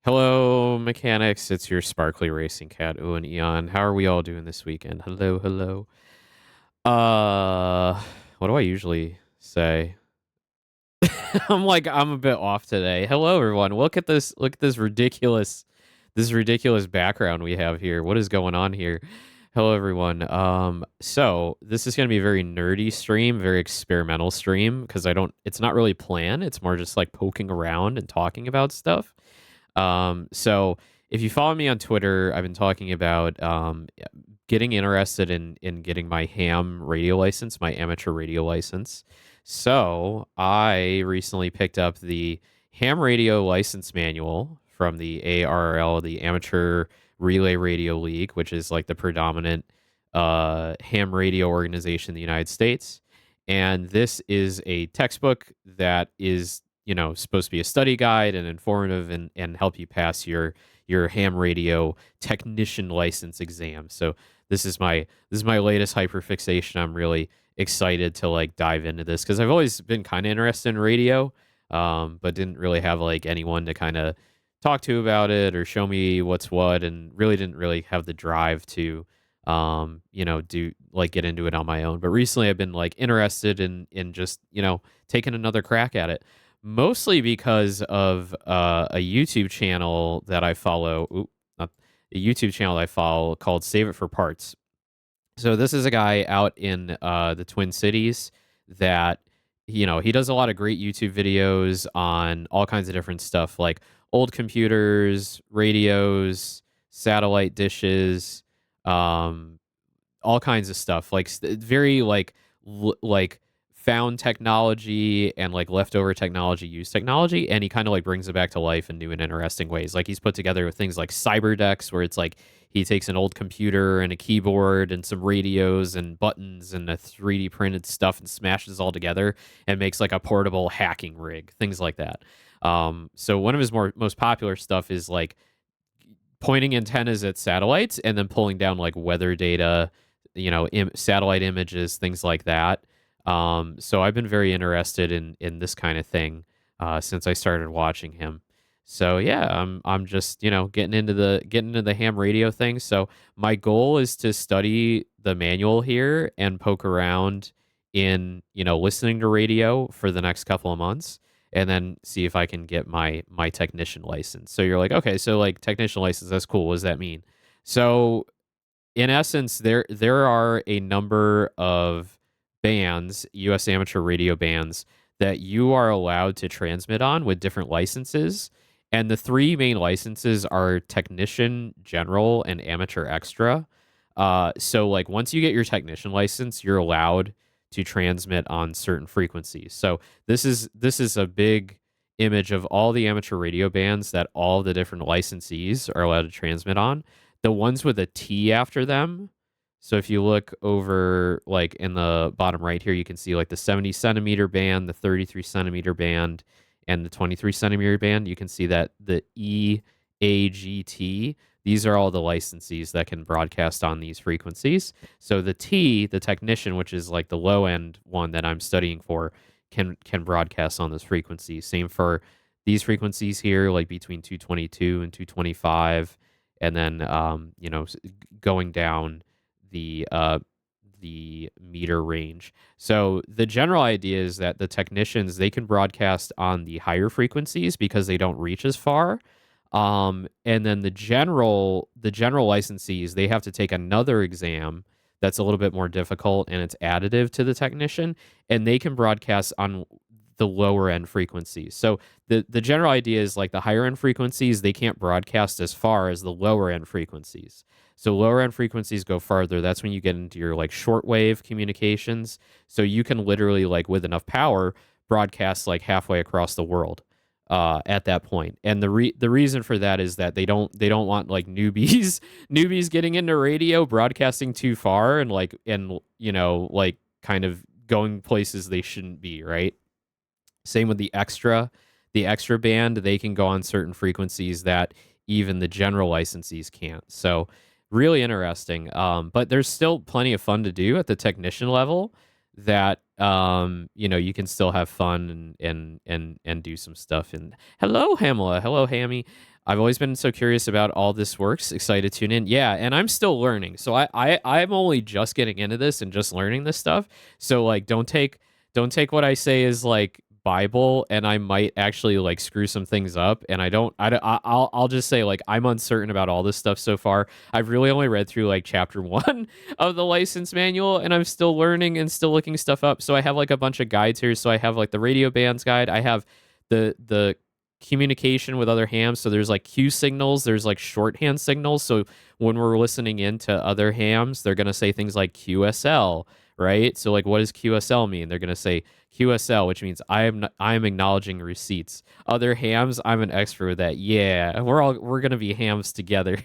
Hello, mechanics. It's your sparkly racing cat, Owen Aeon. How are we all doing this weekend? Hello, hello. What do I usually say? I'm a bit off today. Hello, everyone. Look at this. Look at this ridiculous background we have here. What is going on here? Hello, everyone. So this is gonna be a very nerdy stream, very experimental stream because I don't. It's not really planned. It's more just like poking around and talking about stuff. So if you follow me on Twitter, I've been talking about getting interested in getting my ham radio license, my amateur radio license. So I recently picked up the ham radio license manual from the ARL, the Amateur Relay Radio League, which is like the predominant ham radio organization in the United States. And this is a textbook that is supposed to be a study guide and informative and help you pass your ham radio technician license exam. So this is my latest hyperfixation. I'm really excited to like dive into this because I've always been kind of interested in radio, but didn't really have like anyone to kind of talk to about it or show me what's what, and really didn't really have the drive to do like get into it on my own. But recently I've been like interested in just taking another crack at it, mostly because of a YouTube channel that I follow. Not a YouTube channel I follow called Save It for Parts. So this is a guy out in the Twin Cities that he does a lot of great YouTube videos on all kinds of different stuff like old computers, radios, satellite dishes, um, all kinds of stuff like very like found technology and like leftover technology, used technology, and he kind of like brings it back to life in new and interesting ways. Like he's put together things like cyber where it's like he takes an old computer and a keyboard and some radios and buttons and a 3D printed stuff and smashes it all together and makes like a portable hacking rig, things like that. So one of his most popular stuff is like pointing antennas at satellites and then pulling down like weather data, satellite images, things like that. So I've been very interested in this kind of thing since I started watching him. So yeah, I'm just getting into the ham radio thing. So my goal is to study the manual here and poke around in listening to radio for the next couple of months, and then see if I can get my technician license. So you're like, okay, so like technician license, that's cool. What does that mean? So in essence, there are a number of bands, U.S. amateur radio bands, that you are allowed to transmit on with different licenses. And the three main licenses are technician, general, and amateur extra. So like once you get your technician license, you're allowed to transmit on certain frequencies. So this is a big image of all the amateur radio bands that all the different licensees are allowed to transmit on. The ones with a T after them. So if you look over like in the bottom right here, you can see like the 70 centimeter band, the 33 centimeter band, and the 23 centimeter band. You can see that the EAGT, these are all the licensees that can broadcast on these frequencies. So the T, the technician, which is like the low end one that I'm studying for, can broadcast on this frequency. Same for these frequencies here, like between 222 and 225, and then going down the meter range. So the general idea is that the technicians, they can broadcast on the higher frequencies because they don't reach as far. And then the general licensees, they have to take another exam that's a little bit more difficult and it's additive to the technician, and they can broadcast on the lower end frequencies. So the general idea is like the higher end frequencies, they can't broadcast as far as the lower end frequencies. So lower end frequencies go farther. That's when you get into your like shortwave communications. So you can literally like with enough power broadcast like halfway across the world at that point. And the reason for that is that they don't want like newbies getting into radio broadcasting too far and like kind of going places they shouldn't be, right? Same with the extra band, they can go on certain frequencies that even the general licensees can't. So really interesting. But there's still plenty of fun to do at the technician level that you can still have fun and do some stuff. And hello Hamla, hello Hammy. I've always been so curious about all this works. Excited to tune in. Yeah, and I'm still learning. So I'm only just getting into this and just learning this stuff. So like don't take what I say as like Bible, and I might actually like screw some things up. And I'll just say like I'm uncertain about all this stuff so far. I've really only read through like chapter 1 of the license manual, and I'm still learning and still looking stuff up. So I have like a bunch of guides here. So I have like the radio bands guide. I have the communication with other hams. So there's like Q signals, there's like shorthand signals. So when we're listening into other hams, they're going to say things like QSL, right? So like what does QSL mean? They're going to say QSL, which means I am acknowledging receipts. Other hams, I'm an expert with that. Yeah, we're going to be hams together.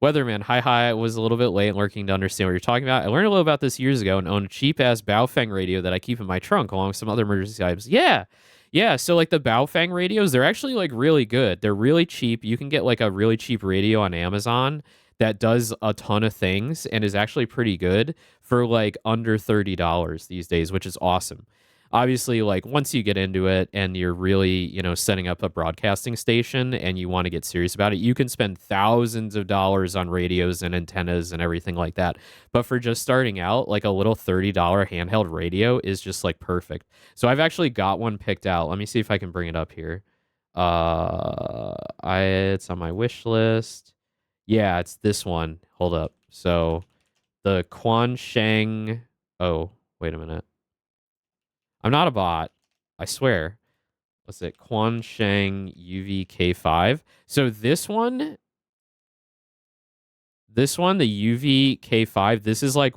Weatherman, hi, I was a little bit late lurking to understand what you're talking about. I learned a little about this years ago and own a cheap ass Baofeng radio that I keep in my trunk along with some other emergency items. Yeah. Yeah, so like the Baofeng radios, they're actually like really good. They're really cheap. You can get like a really cheap radio on Amazon that does a ton of things and is actually pretty good for like under $30 these days, which is awesome. Obviously, like once you get into it and you're really, setting up a broadcasting station and you want to get serious about it, you can spend thousands of dollars on radios and antennas and everything like that. But for just starting out, like a little $30 handheld radio is just like perfect. So I've actually got one picked out. Let me see if I can bring it up here. It's on my wish list. Yeah, it's this one. Hold up. So the Quan Sheng. Oh, wait a minute. I'm not a bot. I swear. What's it? Quan Sheng UVK5. So the UVK5, this is like,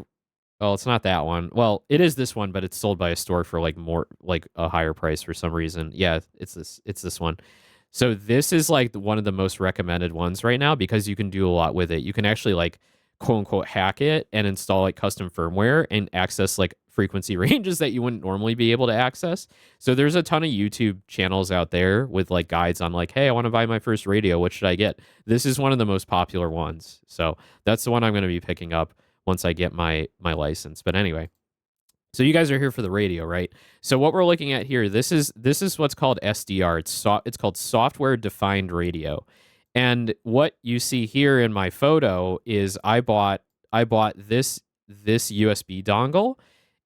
well, it's not that one. Well, it is this one, but it's sold by a store for like more, like a higher price for some reason. Yeah, it's this one. So this is like one of the most recommended ones right now because you can do a lot with it. You can actually like quote unquote hack it and install like custom firmware and access like frequency ranges that you wouldn't normally be able to access. So there's a ton of YouTube channels out there with like guides on like, hey, I want to buy my first radio. What should I get? This is one of the most popular ones. So that's the one I'm going to be picking up once I get my license. But anyway, so you guys are here for the radio, right? So what we're looking at here, this is what's called SDR. It's called software defined radio. And what you see here in my photo is I bought this USB dongle,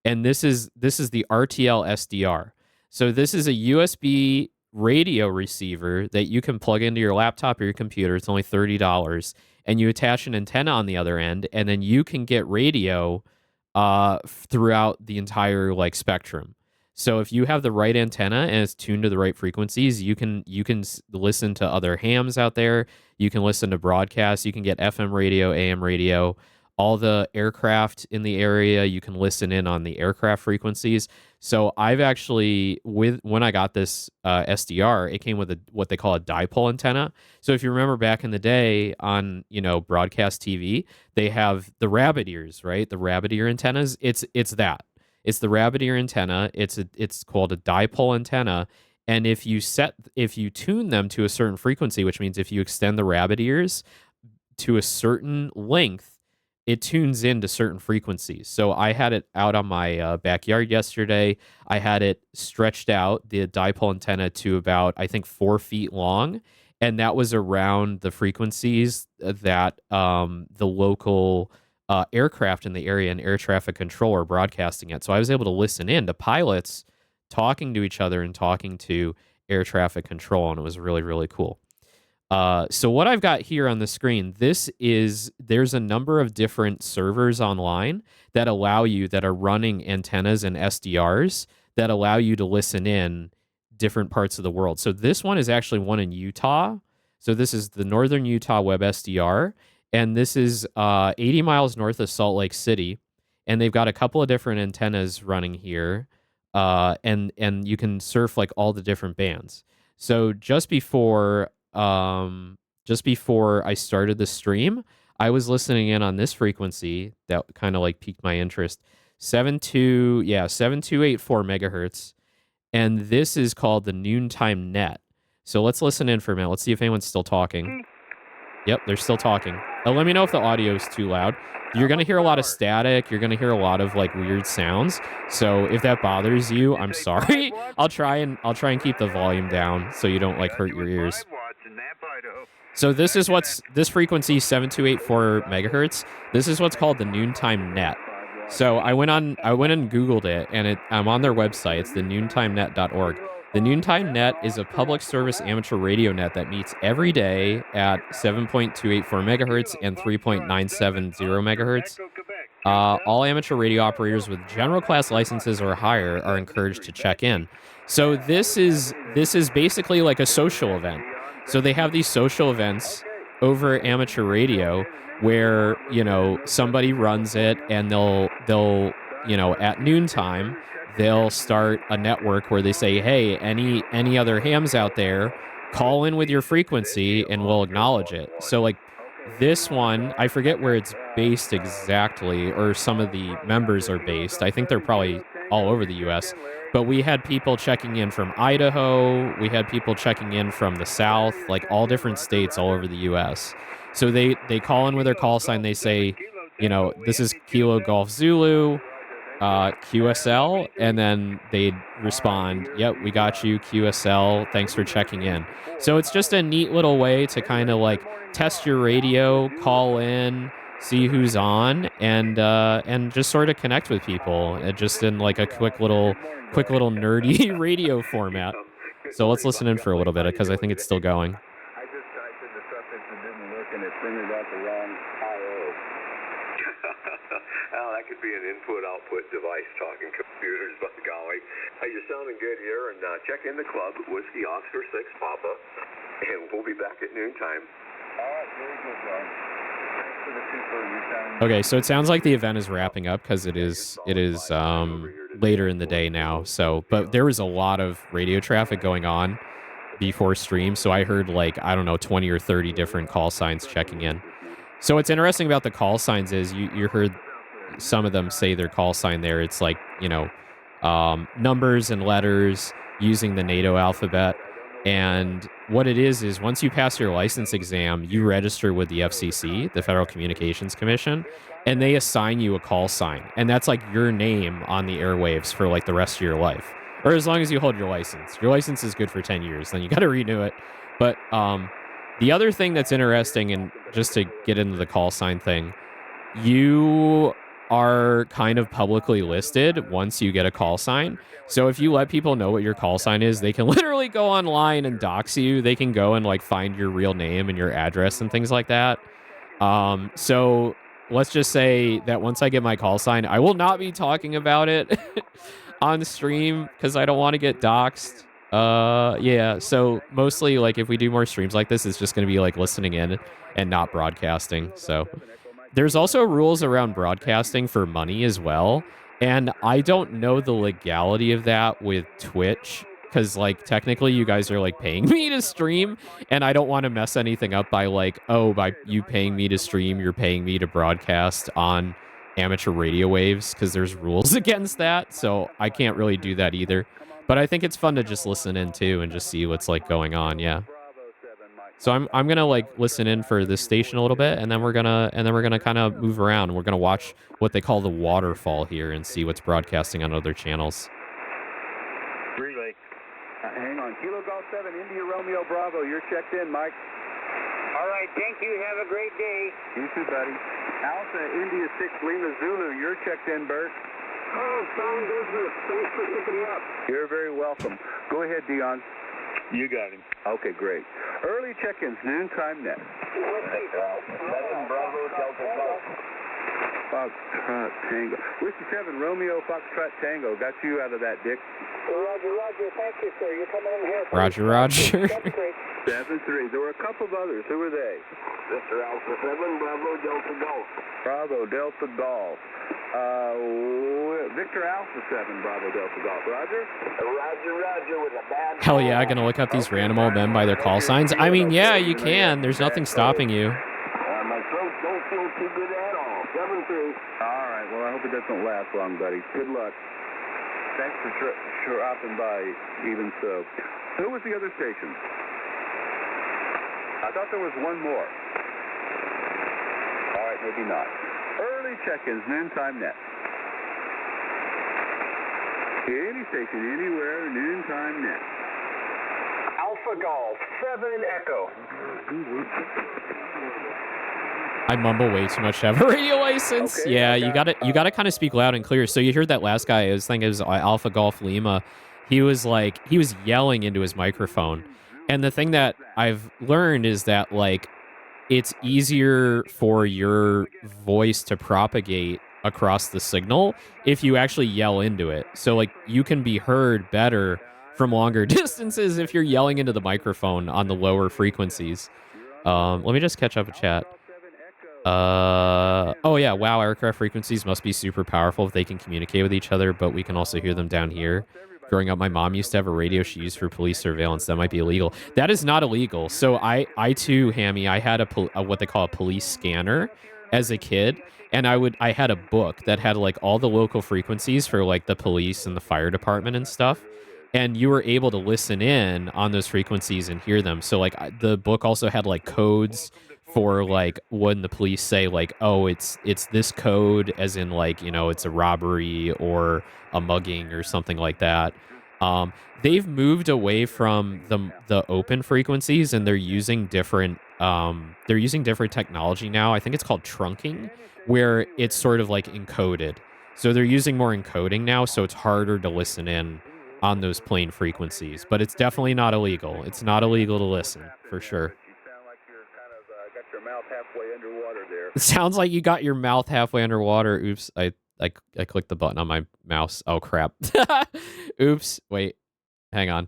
and this is the RTL SDR. So this is a USB radio receiver that you can plug into your laptop or your computer. It's only $30, and you attach an antenna on the other end, and then you can get radio throughout the entire like spectrum. So if you have the right antenna and it's tuned to the right frequencies, you can listen to other hams out there. You can listen to broadcasts. You can get FM radio, AM radio, all the aircraft in the area. You can listen in on the aircraft frequencies. So I've actually, when I got this SDR, it came with what they call a dipole antenna. So if you remember back in the day on broadcast TV, they have the rabbit ears, right? The rabbit ear antennas. It's that. It's the rabbit ear antenna. It's called a dipole antenna. And if you tune them to a certain frequency, which means if you extend the rabbit ears to a certain length, it tunes into certain frequencies. So I had it out on my backyard yesterday. I had it stretched out, the dipole antenna, to about, I think, 4 feet long. And that was around the frequencies that the local aircraft in the area and air traffic control are broadcasting at. So I was able to listen in to pilots talking to each other and talking to air traffic control. And it was really, really cool. So what I've got here on the screen, there's a number of different servers online that are running antennas and SDRs that allow you to listen in different parts of the world. So this one is actually one in Utah. So this is the Northern Utah Web SDR, and this is 80 miles north of Salt Lake City, and they've got a couple of different antennas running here, and you can surf like all the different bands. So just before I started the stream, I was listening in on this frequency that kind of like piqued my interest. 7284 megahertz. And this is called the noontime net. So let's listen in for a minute. Let's see if anyone's still talking. Yep, they're still talking. Let me know if the audio is too loud. You're going to hear a lot of static. You're going to hear a lot of like weird sounds. So if that bothers you, I'm sorry. I'll try and keep the volume down so you don't like hurt your ears. So this frequency 7284 megahertz. This is what's called the noontime net. So I went and Googled it, and I'm on their website. It's the noontimenet.org. The noontime net is a public service amateur radio net that meets every day at 7.284 megahertz and 3.970 megahertz. All amateur radio operators with general class licenses or higher are encouraged to check in. So this is basically like a social event. So they have these social events over amateur radio where, somebody runs it, and they'll at noontime they'll start a network where they say, hey, any other hams out there, call in with your frequency and we'll acknowledge it. So like this one, I forget where it's based exactly, or some of the members are based. I think they're probably all over the US. But we had people checking in from Idaho. We had people checking in from the South, like all different states all over the US. So they call in with their call sign. They say, this is Kilo Golf Zulu, QSL, and then they'd respond, yep, we got you, QSL, thanks for checking in. So it's just a neat little way to kind of like test your radio, call in, see who's on, and just sort of connect with people, just in like a quick little nerdy radio format. So let's listen in for a little bit, because I think it's still going. I just typed in the suffix and didn't work, and it printed out the wrong IO. Well, that could be an input-output device talking computers, by golly. Hey, you're sounding good here, and check in the club, Whiskey Oscar 6 Papa, and we'll be back at noontime. All right, very good, John. Thanks for the super. Okay, so it sounds like the event is wrapping up, because it is later in the day now. So, but there was a lot of radio traffic going on before stream, so I heard 20 or 30 different call signs checking in. So what's interesting about the call signs is you heard some of them say their call sign there. It's like, numbers and letters using the NATO alphabet. And what it is once you pass your license exam, you register with the FCC, the Federal Communications Commission, and they assign you a call sign. And that's like your name on the airwaves for like the rest of your life, or as long as you hold your license. Your license is good for 10 years, then you got to renew it. But the other thing that's interesting, and just to get into the call sign thing, you are kind of publicly listed once you get a call sign. So if you let people know what your call sign is, they can literally go online and dox you. They can go and find your real name and your address and things like that. So let's just say that once I get my call sign, I will not be talking about it on stream because I don't want to get doxxed. Yeah, so mostly if we do more streams like this, it's just going to be listening in and not broadcasting. So there's also rules around broadcasting for money as well. And I don't know the legality of that with Twitch, because technically you guys are paying me to stream, and I don't want to mess anything up by by you paying me to stream, you're paying me to broadcast on amateur radio waves, because there's rules against that. So I can't really do that either. But I think it's fun to just listen in too and just see what's going on. Yeah. So I'm gonna listen in for this station a little bit, and then we're gonna kind of move around. We're gonna watch what they call the waterfall here and see what's broadcasting on other channels. Relay. Hang on. Kilo Golf 7, India Romeo Bravo. You're checked in, Mike. All right. Thank you. Have a great day. You too, buddy. Alpha India 6 Lima Zulu. You're checked in, Bert. Oh, sound business. Thanks for picking me up. You're very welcome. Go ahead, Dion. You got him. Okay, great. Early check-ins, noontime net. 7 Bravo Delta Golf. Foxtrot Tango. Whiskey 7 Romeo Foxtrot Tango. Got you out of that, Dick. Roger, Roger. Thank you, sir. You're coming in here. Roger, Roger. 7-3. There were a couple of others. Who were they? Mr. Alpha 7 Bravo Delta Golf. Bravo Delta Golf. Victor Alpha 7 Bravo Delta Golf. Roger? Roger, Roger with a bad... Hell yeah, gonna look up these random old men by their call signs. I mean, yeah, you can. There's nothing stopping you. My throat don't feel too good at all. 7-3. All right, well, I hope it doesn't last long, buddy. Good luck. Thanks for dropping by, even so. Who was the other station? I thought there was one more. All right, maybe not. Early check-ins, noontime net. Any station, anywhere, noontime net. Alpha Alpha Golf 7 Echo. I mumble way too much to have a radio license. Okay, Yeah, I you got, gotta you gotta kind of speak loud and clear. So you heard that last guy. I was thinking it was Alpha Golf Lima. He was yelling into his microphone. And the thing that I've learned is that like it's easier for your voice to propagate across the signal if you actually yell into it. So like you can be heard better from longer distances if you're yelling into the microphone on the lower frequencies. Let me just catch up with chat. Oh yeah, wow, aircraft frequencies must be super powerful if they can communicate with each other, but we can also hear them down here. Growing up, my mom used to have a radio she used for police surveillance. That might be illegal. That is not illegal. So I too, Hammy, I had a what they call a police scanner as a kid, and I had a book that had like all the local frequencies for like the police and the fire department and stuff. And you were able to listen in on those frequencies and hear them. So like the book also had like codes for like when the police say like, oh, it's this code, as in like, you know, it's a robbery or a mugging or something like that. They've moved away from the open frequencies, and they're using different technology now. I think it's called trunking, where it's sort of like encoded. So they're using more encoding now, so it's harder to listen in on those plain frequencies. But it's definitely not illegal. It's not illegal to listen, for sure. You sound like you're kind of got your mouth halfway underwater there. It sounds like you got your mouth halfway underwater. Oops, I clicked the button on my mouse. Oh crap. Oops. Wait. Hang on.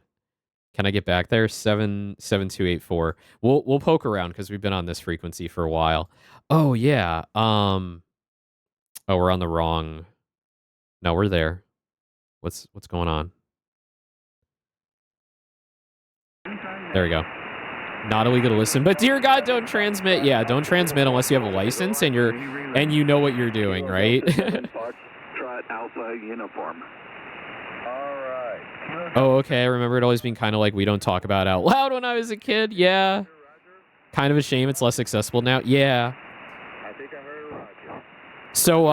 Can I get back there? 77284. We'll poke around because we've been on this frequency for a while. Oh yeah. Oh, we're on the wrong. No, we're there. What's going on? There we go. Not illegal to listen, but dear God, don't transmit. Yeah, don't transmit unless you have a license and you know what you're doing, right? Trot Alpha Uniform. All right. Oh, okay. I remember it always being kind of like we don't talk about out loud when I was a kid. Yeah. Kind of a shame it's less accessible now. Yeah. I think I heard Roger. So,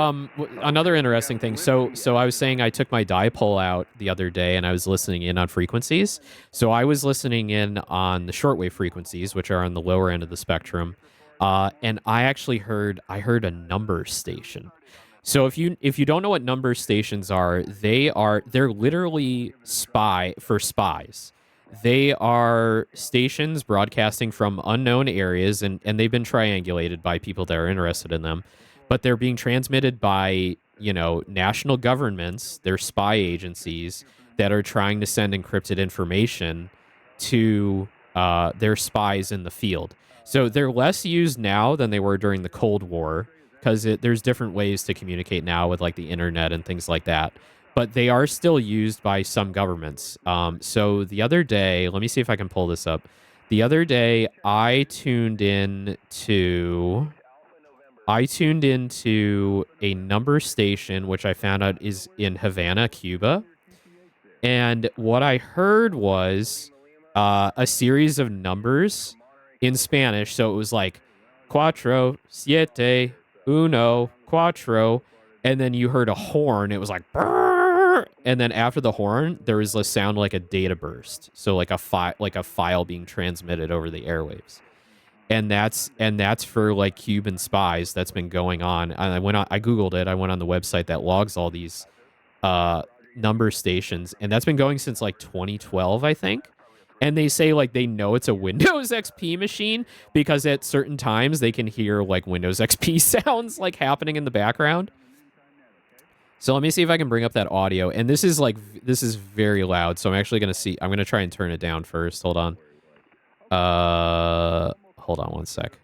another interesting thing. So I was saying I took my dipole out the other day and I was listening in on frequencies. So I was listening in on the shortwave frequencies, which are on the lower end of the spectrum. And I actually heard a number station. So if you don't know what number stations are, they're literally spies. They are stations broadcasting from unknown areas, and they've been triangulated by people that are interested in them. But they're being transmitted by, you know, national governments, they're spy agencies that are trying to send encrypted information to their spies in the field. So they're less used now than they were during the Cold War, because there's different ways to communicate now with like the internet and things like that. But they are still used by some governments. So the other day, let me see if I can pull this up. The other day, I tuned into a number station, which I found out is in Havana, Cuba. And what I heard was a series of numbers in Spanish. So it was like cuatro, siete, uno, cuatro. And then you heard a horn. It was like, brrr. And then after the horn, there was a sound like a data burst. So like a file being transmitted over the airwaves. And that's for like Cuban spies that's been going on. And I Googled it. I went on the website that logs all these number stations, and that's been going since like 2012, I think. And they say like they know it's a Windows XP machine because at certain times they can hear like Windows XP sounds like happening in the background. So let me see if I can bring up that audio. And this is very loud. So I'm actually going to try and turn it down first. Hold on. Hold on one sec.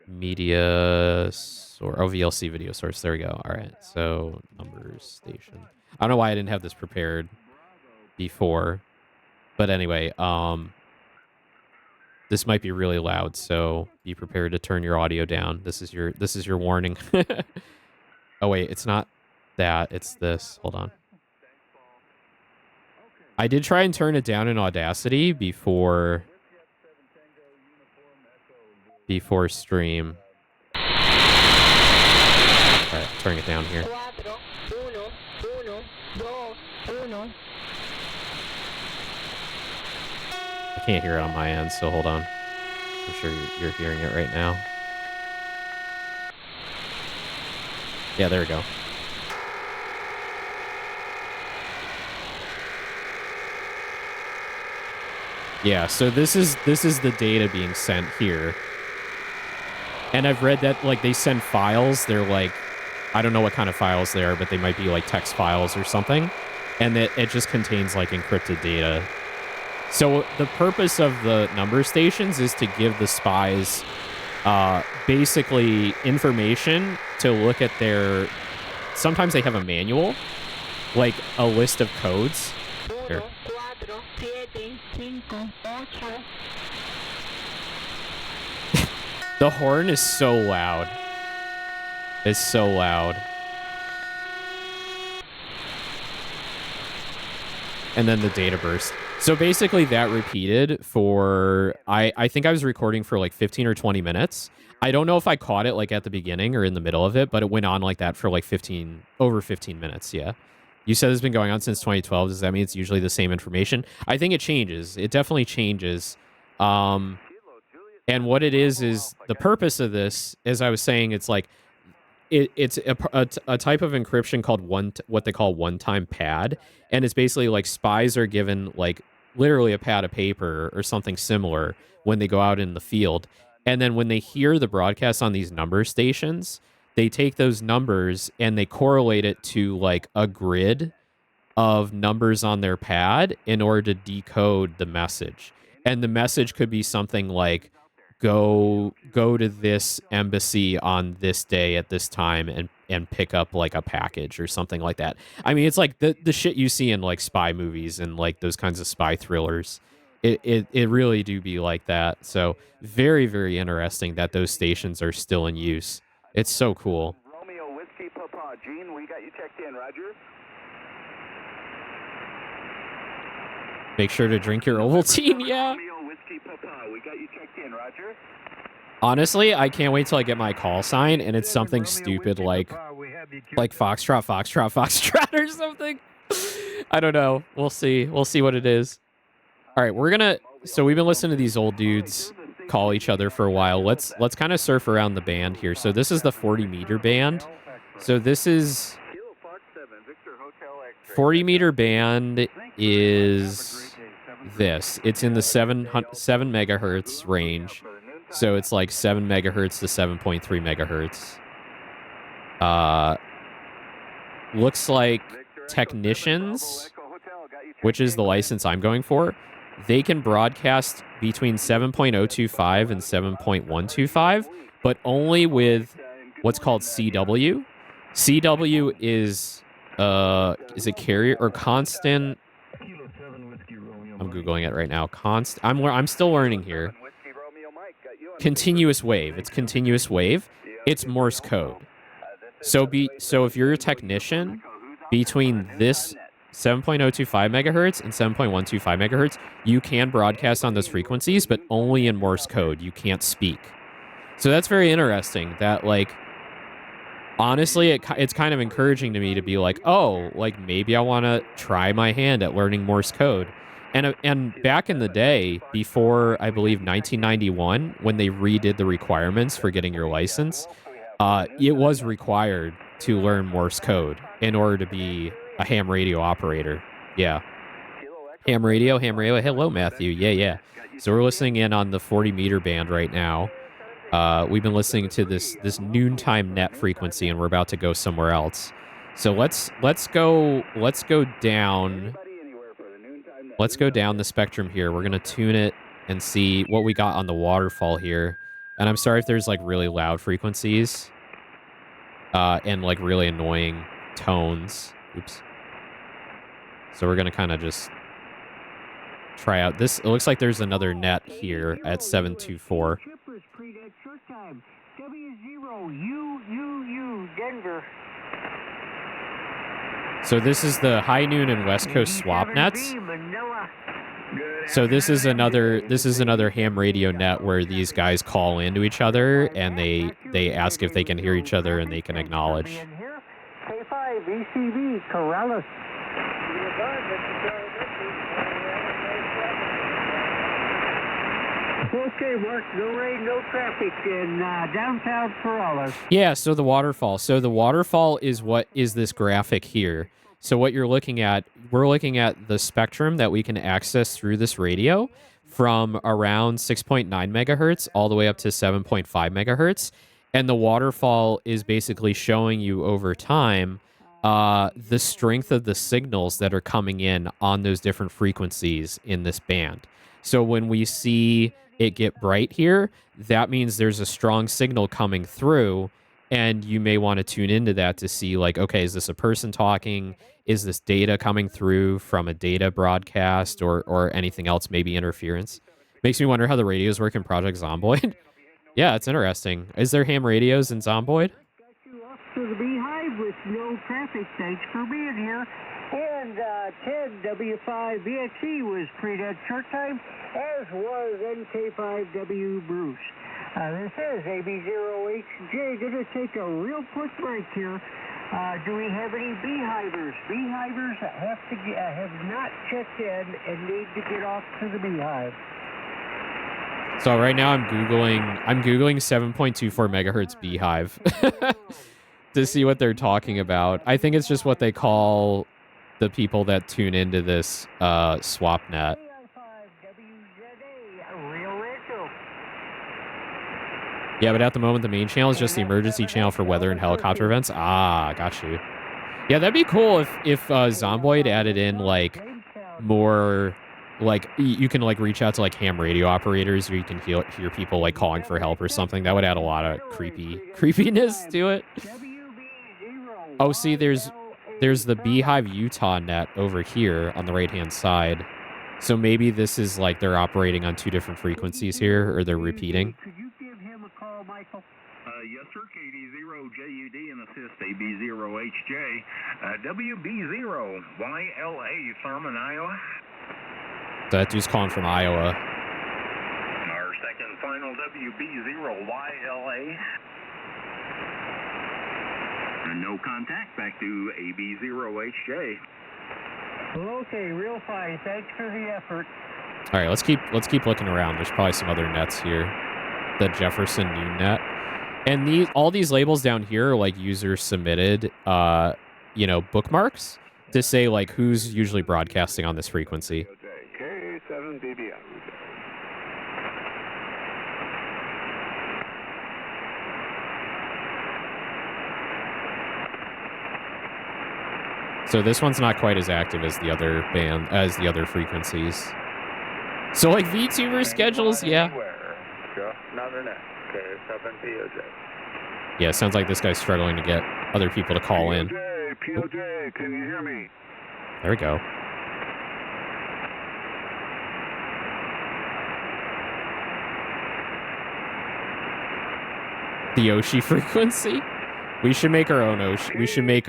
Media VLC video source. There we go. All right. So numbers station. I don't know why I didn't have this prepared before, but anyway, this might be really loud, so be prepared to turn your audio down. This is your warning. Oh wait, it's not that. It's this. Hold on. I did try and turn it down in Audacity before stream. All right, turning it down here. can't hear it on my end, so hold on. I'm sure you're hearing it right now. Yeah, there we go. Yeah, so this is the data being sent here. And I've read that, like, they send files. They're like, I don't know what kind of files they are, but they might be like text files or something. And that it just contains like encrypted data. So the purpose of the number stations is to give the spies basically information to look at their... Sometimes they have a manual, like a list of codes. Here. The horn is so loud. It's so loud. And then the data burst. So basically that repeated for... I think I was recording for like 15 or 20 minutes. I don't know if I caught it like at the beginning or in the middle of it, but it went on like that for like over 15 minutes, yeah. You said it's been going on since 2012. Does that mean it's usually the same information? I think it changes. It definitely changes. And what it is the purpose of this, as I was saying, it's like, it's a type of encryption called what they call one-time pad. And it's basically like spies are given like literally a pad of paper or something similar when they go out in the field. And then when they hear the broadcast on these number stations, they take those numbers and they correlate it to like a grid of numbers on their pad in order to decode the message. And the message could be something like, go to this embassy on this day at this time and pick up like a package or something like that. I mean, it's like the shit you see in like spy movies and like those kinds of spy thrillers. It really do be like that. So very, very interesting that those stations are still in use. It's so cool. Romeo Whiskey Papa. Gene, we got you checked in. Roger. Make sure to drink your Ovaltine, yeah. Romeo Whiskey Papa. We got you checked in. Roger. Honestly, I can't wait till I get my call sign and it's something stupid like Foxtrot, Foxtrot, Foxtrot or something. I don't know. We'll see. We'll see what it is. All right, so we've been listening to these old dudes call each other for a while. Let's kind of surf around the band here. So this is the 40-meter band. So this is 40-meter band is this. It's in the 7 megahertz range. So it's like 7 megahertz to 7.3 megahertz. Looks like technicians, which is the license I'm going for, they can broadcast between 7.025 and 7.125, but only with what's called CW. CW is a carrier or constant... I'm Googling it right now. I'm still learning here. Continuous wave. It's continuous wave. It's Morse code. So if you're a technician between this 7.025 megahertz and 7.125 megahertz, you can broadcast on those frequencies, but only in Morse code. You can't speak. So that's very interesting that, like, honestly, it's kind of encouraging to me to be like, oh, like, maybe I want to try my hand at learning Morse code. And back in the day, before, I believe, 1991, when they redid the requirements for getting your license, it was required to learn Morse code in order to be a ham radio operator. Yeah. Ham radio. Hello, Matthew. Yeah. So we're listening in on the 40-meter band right now. We've been listening to this noontime net frequency, and we're about to go somewhere else. So let's go down. Let's go down the spectrum here. We're gonna tune it and see what we got on the waterfall here. And I'm sorry if there's like really loud frequencies, and like really annoying tones. Oops. So we're gonna kind of just try out this. It looks like there's another net here at 724. So this is the High Noon and West Coast swap nets. So this is another ham radio net where these guys call into each other and they ask if they can hear each other and they can acknowledge. K5 ECB Corrales. Okay, Mark, no rain, no traffic in downtown Corrales. Yeah, so the waterfall. So the waterfall is what is this graphic here. So what you're looking at, we're looking at the spectrum that we can access through this radio from around 6.9 megahertz all the way up to 7.5 megahertz. And the waterfall is basically showing you over time the strength of the signals that are coming in on those different frequencies in this band. So when we see it get bright here, that means there's a strong signal coming through, and you may want to tune into that to see, like, okay, is this a person talking? Is this data coming through from a data broadcast or anything else, maybe interference? Makes me wonder how the radios work in Project Zomboid. Yeah, it's interesting. Is there ham radios in Zomboid? Got you up to the Beehive with no traffic. Thanks for being here. And 10W5BXE was pre-dead short time, as was NK5W Bruce. This is AB0HJ. Going to take a real quick break here. Do we have any Beehivers? Beehivers have not checked in and need to get off to the Beehive. So right now I'm Googling 7.24 megahertz Beehive to see what they're talking about. I think it's just what they call the people that tune into this swap net. Yeah, but at the moment the main channel is just the emergency channel for weather and helicopter events. Ah, got you. Yeah, that'd be cool if Zomboid added in like more, like you can like reach out to like ham radio operators, or you can hear people like calling for help or something. That would add a lot of creepiness to it. Oh, see, there's the Beehive Utah net over here on the right hand side. So maybe this is like they're operating on two different frequencies here, or they're repeating. Could you give him a call, Michael? Yes, sir. KD0JUD and assist AB0HJ. WB0YLA, Thurman, Iowa. That dude's calling from Iowa. Our second final WB0YLA. No contact. Back to AB0HJ. Okay, real fine. Thanks for the effort. All right, let's keep looking around. There's probably some other nets here. The Jefferson Noon net. And all these labels down here are like user submitted bookmarks to say like who's usually broadcasting on this frequency. K7BBM. So this one's not quite as active as the other frequencies. So like VTuber schedules, yeah. Just another net. K7POJ. Yeah, sounds like this guy's struggling to get other people to call in. POJ, can you hear me? There we go. The Oshi frequency? We should make our own Oshi. We should make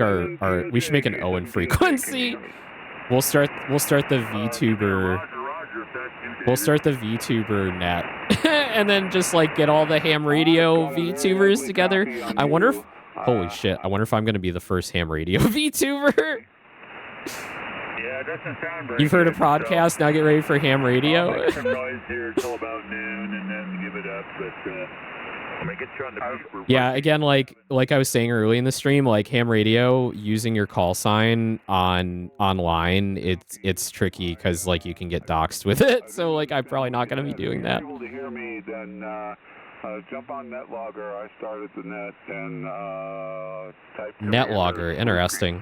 we should make an Owen frequency. We'll start the VTuber. We'll start the VTuber net. And then just like get all the ham radio VTubers together. I wonder if, holy shit, I wonder if I'm going to be the first ham radio VTuber. Yeah, it doesn't sound very You've heard a good, podcast, now get ready for ham I'll radio. make some noise here till about noon and then give it up, but I'll make it on the beach. Yeah, again, like I was saying early in the stream, like ham radio using your call sign online, it's tricky because like you can get doxxed with it. So like I'm probably not gonna be doing that. If you're able to hear me, then jump on NetLogger. I started the net and type NetLogger, interesting.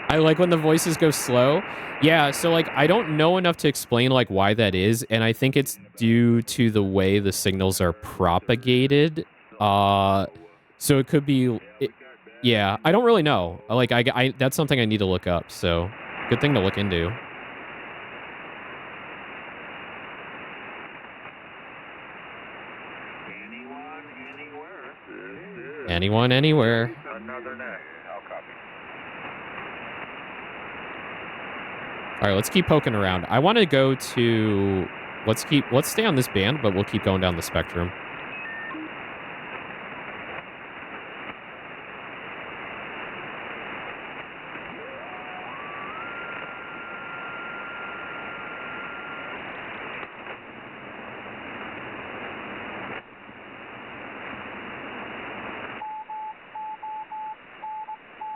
I like when the voices go slow. Yeah, so like I don't know enough to explain like why that is, and I think it's due to the way the signals are propagated. So it could be, yeah, I don't really know. Like I that's something I need to look up. So good thing to look into. Anyone, anywhere. Another net. I'll copy. All right, let's keep poking around. I want to go to, let's stay on this band, but we'll keep going down the spectrum.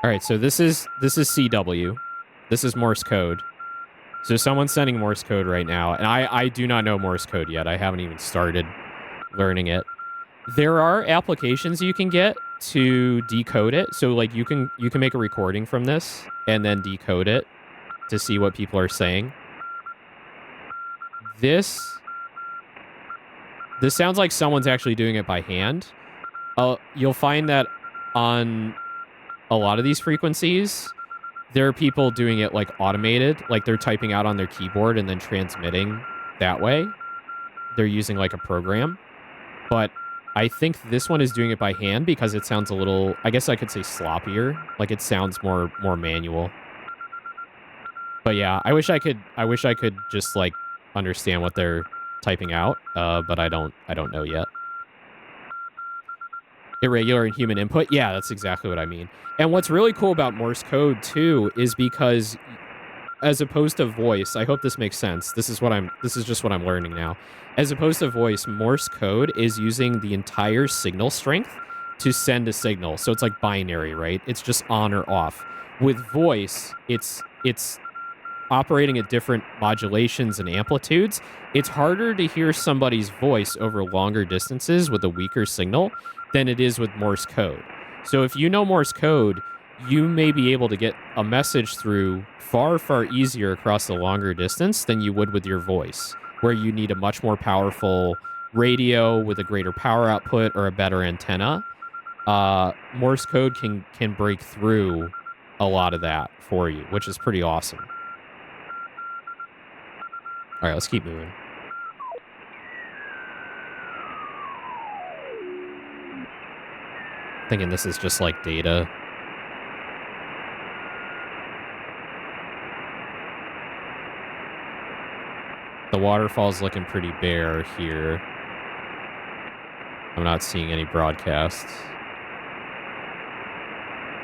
All right, so this is CW. This is Morse code. So someone's sending Morse code right now, and I do not know Morse code yet. I haven't even started learning it. There are applications you can get to decode it. So like you can make a recording from this and then decode it to see what people are saying. This sounds like someone's actually doing it by hand. You'll find that on a lot of these frequencies, there are people doing it like automated, like they're typing out on their keyboard and then transmitting that way. They're using like a program. But I think this one is doing it by hand because it sounds a little, I guess I could say sloppier. Like it sounds more manual. But yeah, I wish I could just like understand what they're typing out, but I don't know yet. Irregular in human input. Yeah, that's exactly what I mean. And what's really cool about Morse code too is because as opposed to voice, I hope this makes sense. This is just what I'm learning now. As opposed to voice, Morse code is using the entire signal strength to send a signal. So it's like binary, right? It's just on or off. With voice, it's operating at different modulations and amplitudes. It's harder to hear somebody's voice over longer distances with a weaker signal than it is with Morse code. So if you know Morse code, you may be able to get a message through far, far easier across a longer distance than you would with your voice, where you need a much more powerful radio with a greater power output or a better antenna. Morse code can break through a lot of that for you, which is pretty awesome. All right, let's keep moving. Thinking this is just like data. The waterfall's looking pretty bare here. I'm not seeing any broadcasts.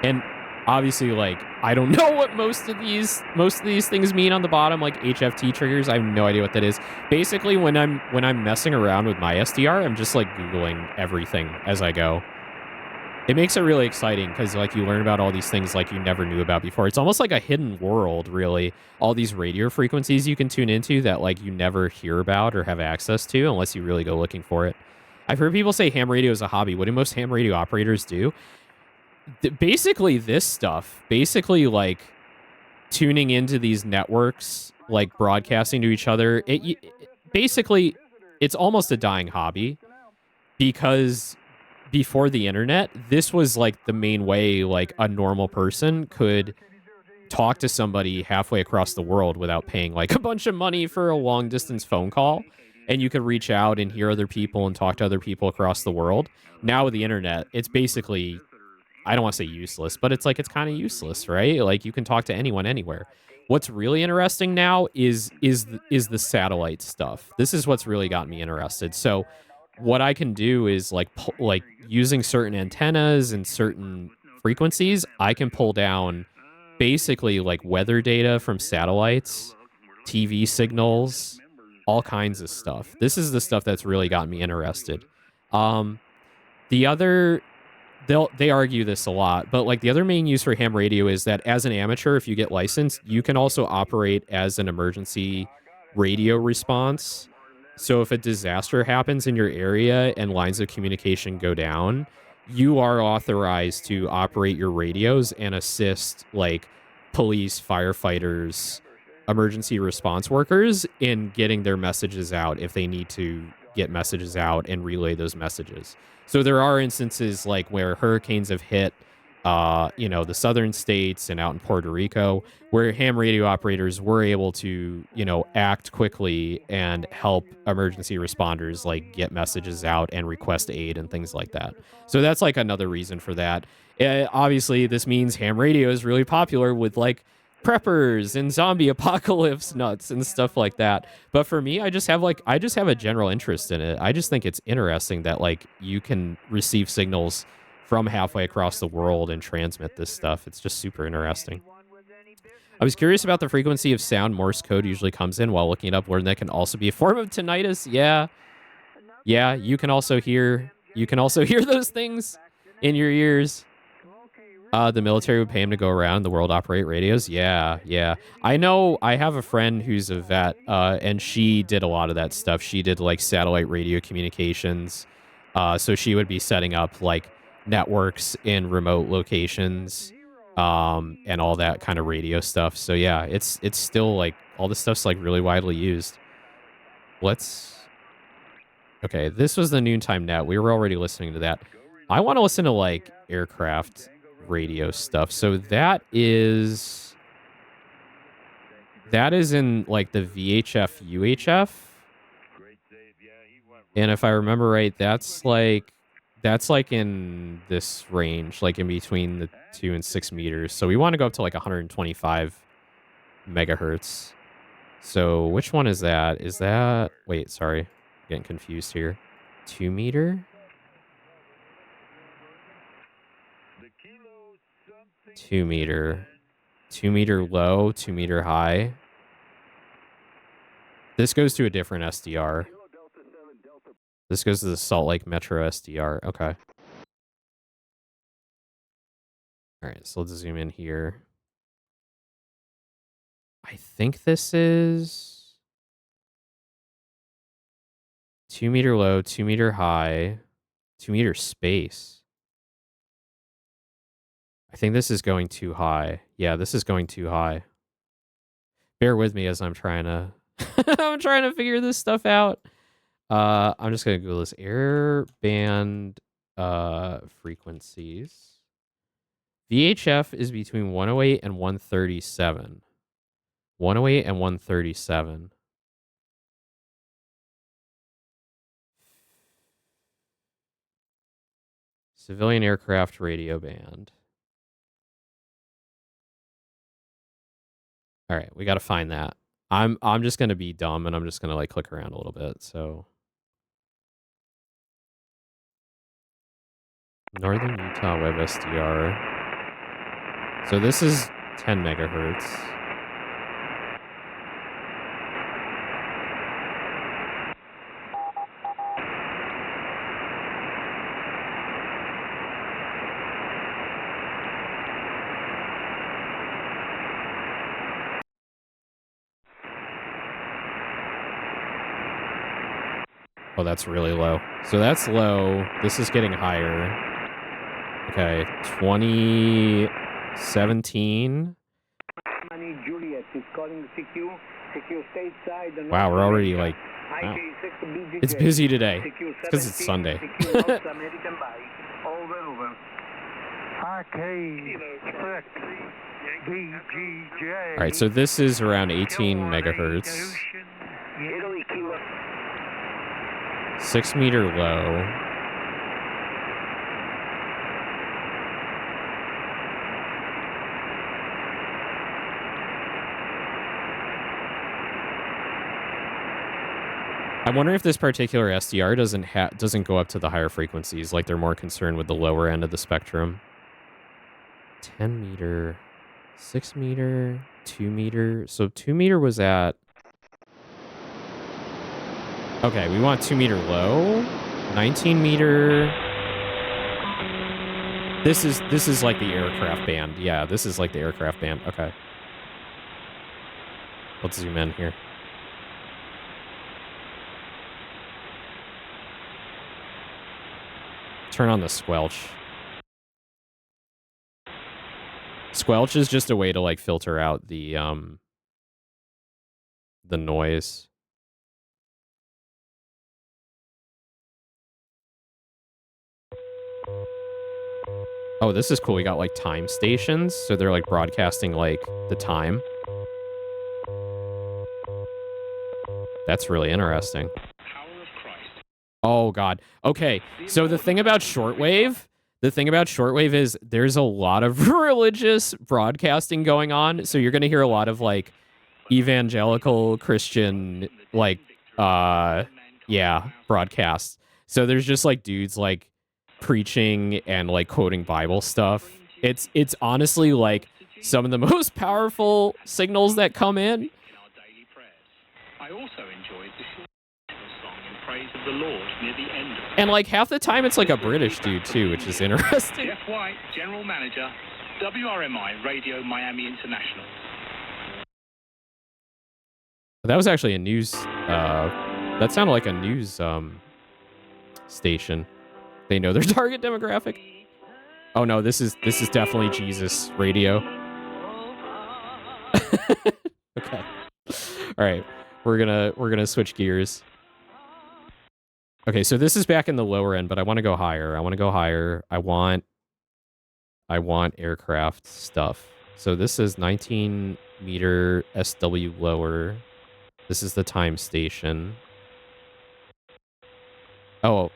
And obviously, like, I don't know what most of these things mean on the bottom, like HFT triggers. I have no idea what that is. Basically, when I'm messing around with my SDR, I'm just like Googling everything as I go. It makes it really exciting because like you learn about all these things like you never knew about before. It's almost like a hidden world, really. All these radio frequencies you can tune into that like you never hear about or have access to unless you really go looking for it. I've heard people say ham radio is a hobby. What do most ham radio operators do? Basically this stuff. Basically like tuning into these networks, like broadcasting to each other. Basically, it's almost a dying hobby because before the internet, this was like the main way like a normal person could talk to somebody halfway across the world without paying like a bunch of money for a long distance phone call. And you could reach out and hear other people and talk to other people across the world. Now with the internet, it's basically, I don't want to say useless, but it's like, it's kind of useless, right? Like you can talk to anyone anywhere. What's really interesting now is the satellite stuff. This is what's really got me interested. So what I can do is like using certain antennas and certain frequencies, I can pull down basically like weather data from satellites, TV signals, all kinds of stuff. This is the stuff that's really got me interested. The other, they argue this a lot, but like the other main use for ham radio is that as an amateur, if you get licensed, you can also operate as an emergency radio response. So if a disaster happens in your area and lines of communication go down, you are authorized to operate your radios and assist like police, firefighters, emergency response workers in getting their messages out if they need to get messages out and relay those messages. So there are instances like where hurricanes have hit the southern states and out in Puerto Rico, where ham radio operators were able to, act quickly and help emergency responders like get messages out and request aid and things like that. So that's like another reason for that. Obviously, this means ham radio is really popular with like preppers and zombie apocalypse nuts and stuff like that. But for me, I just have a general interest in it. I just think it's interesting that like you can receive signals from halfway across the world and transmit this stuff. It's just super interesting. I was curious about the frequency of sound Morse code usually comes in while looking it up. Learned that can also be a form of tinnitus. Yeah, you can also hear those things in your ears. The military would pay him to go around the world, operate radios. Yeah, yeah. I know. I have a friend who's a vet, and she did a lot of that stuff. She did like satellite radio communications. So she would be setting up like networks in remote locations, and all that kind of radio stuff. So yeah, it's still like all this stuff's like really widely used. Okay, this was the noontime net. We were already listening to that. I want to listen to like aircraft radio stuff. So that is in like the VHF UHF. And if I remember right, that's like in this range, like in between the 2 and 6 meters. So we want to go up to like 125 megahertz. So which one is that? Is that, wait, sorry, getting confused here. 2 meter? 2 meter. 2 meter low, 2 meter high. This goes to a different SDR. This goes to the Salt Lake Metro SDR. Okay. All right, so let's zoom in here. I think this is 2 meter low, 2 meter high, 2 meter space. I think this is going too high. Yeah, this is going too high. Bear with me as I'm trying to I'm trying to figure this stuff out. I'm just gonna Google this air band frequencies. VHF is between 108 and 137. 108 and 137. Civilian aircraft radio band. All right, we got to find that. I'm just going to be dumb and I'm just going to like click around a little bit. So Northern Utah Web SDR. So this is 10 megahertz. Oh, that's really low. So that's low. This is getting higher. Okay, 2017. Wow, we're already like, wow. It's busy today. It's because it's Sunday. All right, so this is around 18 megahertz. 6 meter low. I'm wondering if this particular SDR doesn't go up to the higher frequencies, like they're more concerned with the lower end of the spectrum. 10 meter, 6 meter, 2 meter. So 2 meter was at... Okay, we want 2 meter low. 19 meter. This is like the aircraft band. Yeah, this is like the aircraft band. Okay. Let's zoom in here. Turn on the squelch. Squelch is just a way to like filter out the noise. Oh, this is cool. We got like time stations, so they're like broadcasting like the time. That's really interesting. Oh god. Okay. So the thing about shortwave is there's a lot of religious broadcasting going on. So you're going to hear a lot of like evangelical Christian like broadcasts. So there's just like dudes like preaching and like quoting Bible stuff. It's honestly like some of the most powerful signals that come in. I also enjoyed the short song in praise of the Lord near the end. And like half the time it's like a British dude too, which is interesting. Jeff White, General Manager, WRMI Radio Miami International. That was actually a news. That sounded like a news station. They know their target demographic. Oh no, this is definitely Jesus radio. Okay. All right. We're gonna switch gears. Okay, so this is back in the lower end, but I want to go higher. I want aircraft stuff. So this is 19 meter SW lower. This is the time station. Oh,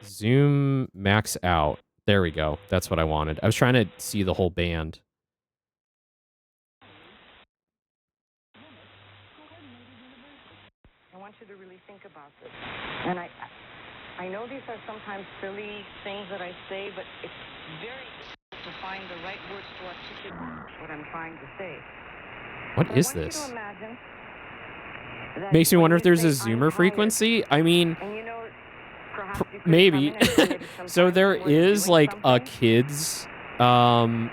zoom max out. There we go. That's what I wanted. I was trying to see the whole band. I want you to really think about this. And I know these are sometimes silly things that I say, but it's very difficult to find the right words to articulate what I'm trying to say. What is this? I want you to imagine that Makes me when wonder you if there's say, a "I'm zoomer tired," frequency. I mean, and you know, perhaps you could maybe. come in and say maybe So sometimes there when you're is doing like a something, kids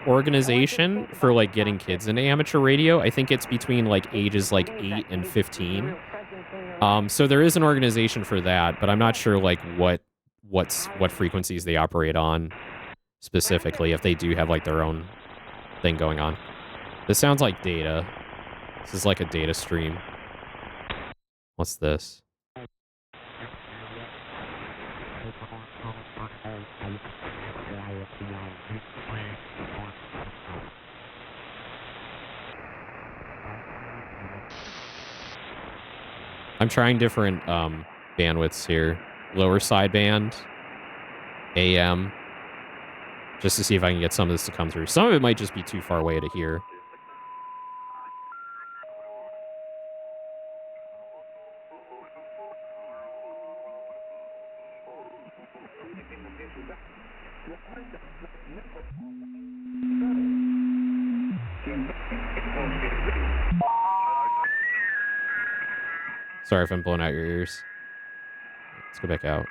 organization think for about like the getting fact kids into amateur radio. I think it's between like ages like believe 8 that and music is a 15. real presence in your life. So there is an organization for that, but I'm not sure like what frequencies they operate on specifically, if they do have like their own thing going on. This sounds like data. This is like a data stream. What's this? I'm trying different bandwidths here. Lower sideband, AM, just to see if I can get some of this to come through. Some of it might just be too far away to hear. Sorry if I'm blowing out your ears. Let's go back out.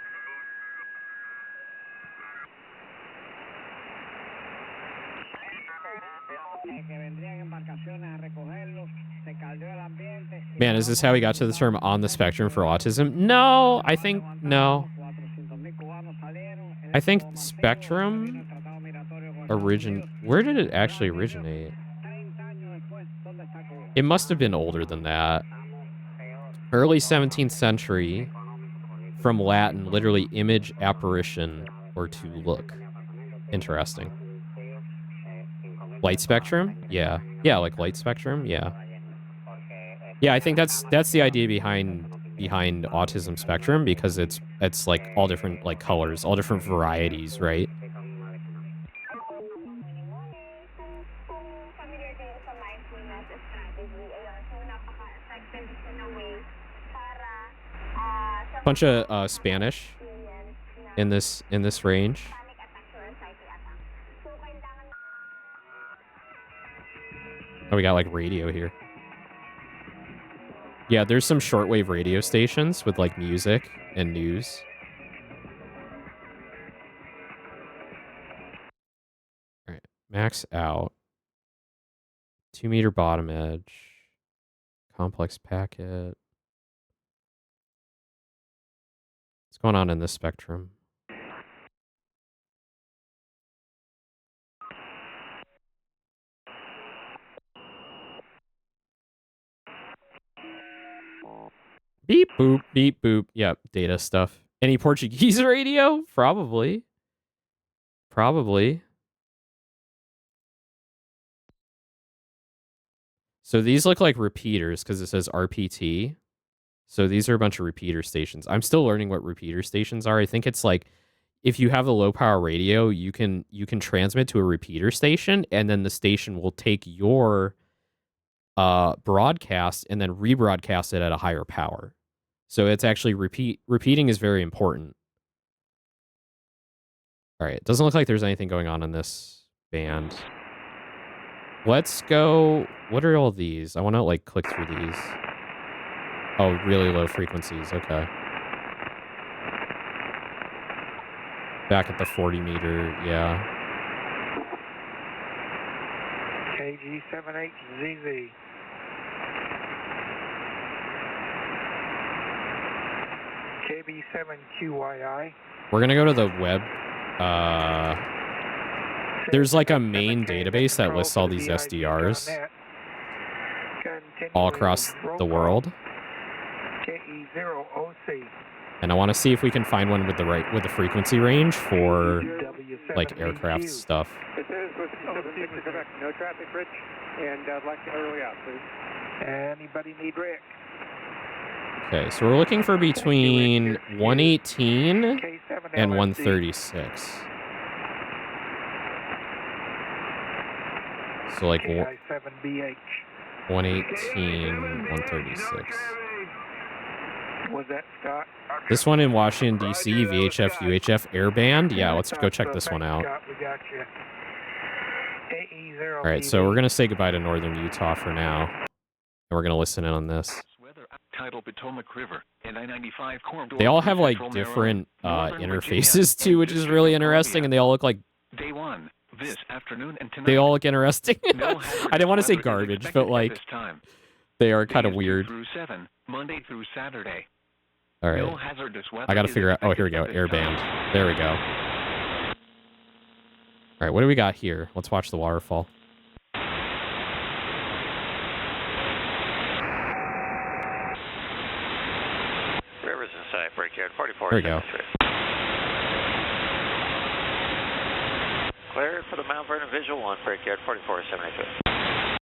Man, is this how we got to the term on the spectrum for autism? No, I think no. I think spectrum where did it actually originate? It must have been older than that. Early 17th century, from Latin, literally image, apparition, or to look. Interesting. Light spectrum? Yeah. Yeah, like light spectrum? Yeah. Yeah, I think that's the idea behind autism spectrum, because it's like all different like colors, all different varieties, right? Bunch of Spanish in this range. Oh, we got like radio here. Yeah, there's some shortwave radio stations with like music and news. All right, max out. 2 meter bottom edge. Complex packet. What's going on in this spectrum? Beep boop, beep boop. Yep, data stuff. Any Portuguese radio? Probably. Probably. So these look like repeaters because it says RPT. So these are a bunch of repeater stations. I'm still learning what repeater stations are. I think it's like if you have a low power radio, you can transmit to a repeater station, and then the station will take your broadcast and then rebroadcast it at a higher power. So it's actually repeating is very important. All right, it doesn't look like there's anything going on in this band. Let's go. What are all these? I want to like click through these. Oh, really low frequencies. Okay. Back at the 40 meter. Yeah. AG78ZZ. KB7QYI. We're going to go to the web. There's like a main database that lists all these SDRs all across the world. KE0OC. And I want to see if we can find one with the frequency range for like aircraft stuff. This is with 76 Quebec. No traffic, Rich, and I'd like to early out, please. Anybody need Rick? Okay, so we're looking for between 118 and 136. So like 7BH. 118, 136. Was that Scott? This one in Washington, D.C., VHF, UHF airband. Yeah, let's go check this one out. We got you. All right, so we're going to say goodbye to Northern Utah for now. And we're going to listen in on this. They all have like different interfaces too, which is really interesting, and they all look like Day 1 this afternoon and tonight. They all look interesting. I didn't want to say garbage, but like they are kind of weird. Through 7, Monday through Saturday. All right. No hazardous weather. I got to figure out. Oh, here we go. Airband. There we go. All right, what do we got here? Let's watch the waterfall. Rivers inside, Brickyard 44. There we go. Cleared for the Mount Vernon Visual 1, Brickyard 4473.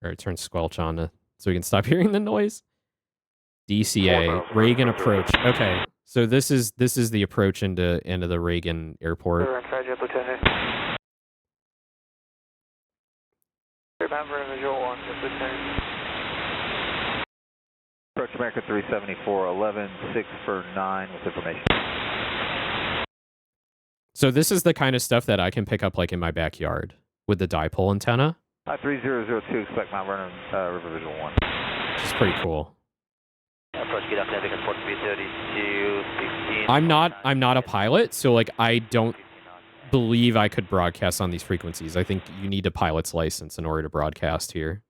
All right, turn squelch on so we can stop hearing the noise. DCA, Reagan approach. Okay, so this is the approach into the Reagan airport. Lieutenant. Mount Vernon Visual 1, Lieutenant. Approach America 374, 11, 6 for 9 with information. So this is the kind of stuff that I can pick up like in my backyard with the dipole antenna. 3002, expect Mount Vernon River Visual 1. Which is pretty cool. Approach, get up there, they can port 332, 16. I'm not a pilot, so like I don't believe I could broadcast on these frequencies. I think you need a pilot's license in order to broadcast here.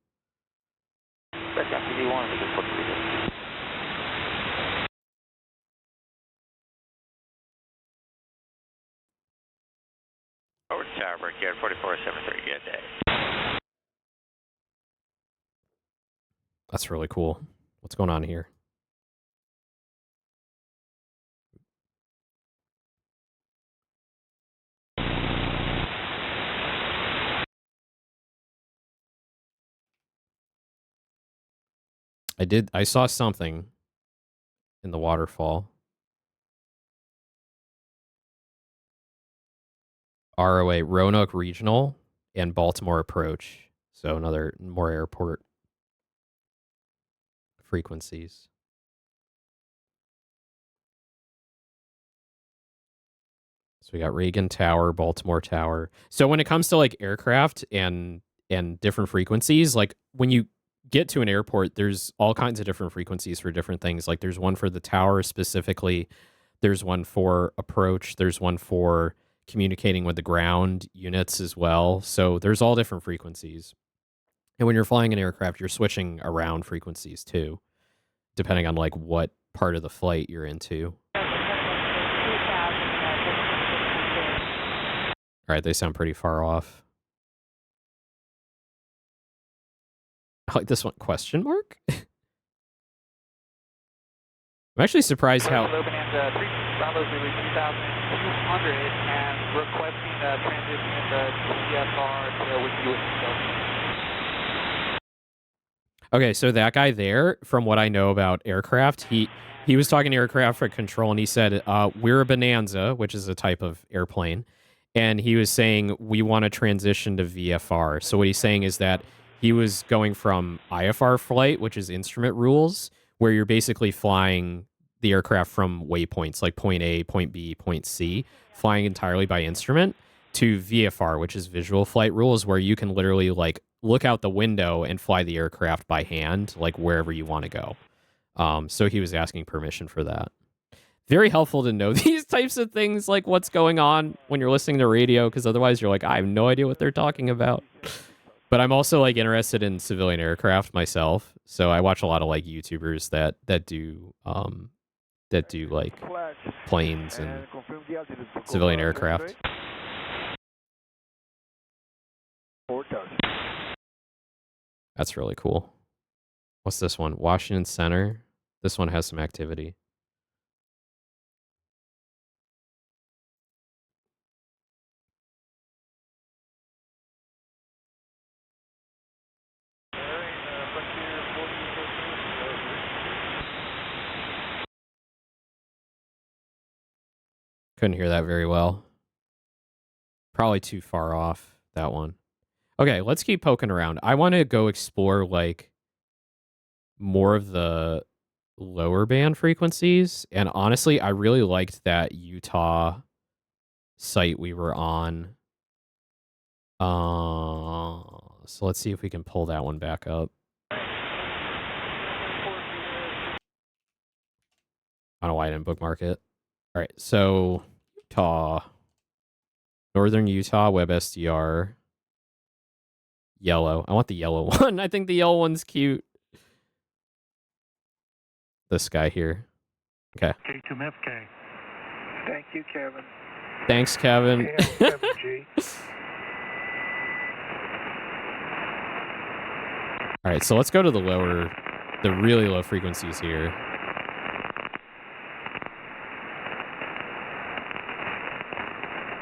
That's FTV1, they can port 332. Over to Tower, Brickyard 4473, good day. That's really cool. What's going on here? I saw something in the waterfall. ROA, Roanoke Regional and Baltimore Approach. So another more airport frequencies. So we got Reagan Tower, Baltimore Tower. So when it comes to like aircraft and different frequencies, like when you get to an airport, there's all kinds of different frequencies for different things. Like there's one for the tower specifically. There's one for approach. There's one for communicating with the ground units as well. So there's all different frequencies. And when you're flying an aircraft, you're switching around frequencies too, depending on like what part of the flight you're into. All right, they sound pretty far off. I like this one, question mark? I'm actually surprised how... Bravo Zulu 2200 and requesting transition into TFR to Okay, so that guy there, from what I know about aircraft, he was talking to air traffic control, and he said, we're a Bonanza, which is a type of airplane, and he was saying, we want to transition to VFR. So what he's saying is that he was going from IFR flight, which is instrument rules, where you're basically flying the aircraft from waypoints, like point A, point B, point C, flying entirely by instrument, to VFR, which is visual flight rules, where you can literally like look out the window and fly the aircraft by hand, like wherever you want to go. So he was asking permission for that. Very helpful to know these types of things, like what's going on when you're listening to radio, because otherwise you're like, I have no idea what they're talking about. But I'm also like interested in civilian aircraft myself, so I watch a lot of like YouTubers that do like planes and civilian aircraft. That's really cool. What's this one? Washington Center. This one has some activity. Couldn't hear that very well. Probably too far off, that one. Okay, let's keep poking around. I want to go explore like more of the lower band frequencies. And honestly, I really liked that Utah site we were on. So let's see if we can pull that one back up. I don't know why I didn't bookmark it. All right, so Utah, Northern Utah, WebSDR, yellow. I want the yellow one. I think the yellow one's cute. This guy here. Okay. K2MFK. Thank you, Kevin. Thanks, Kevin. All right, so let's go to the really low frequencies here.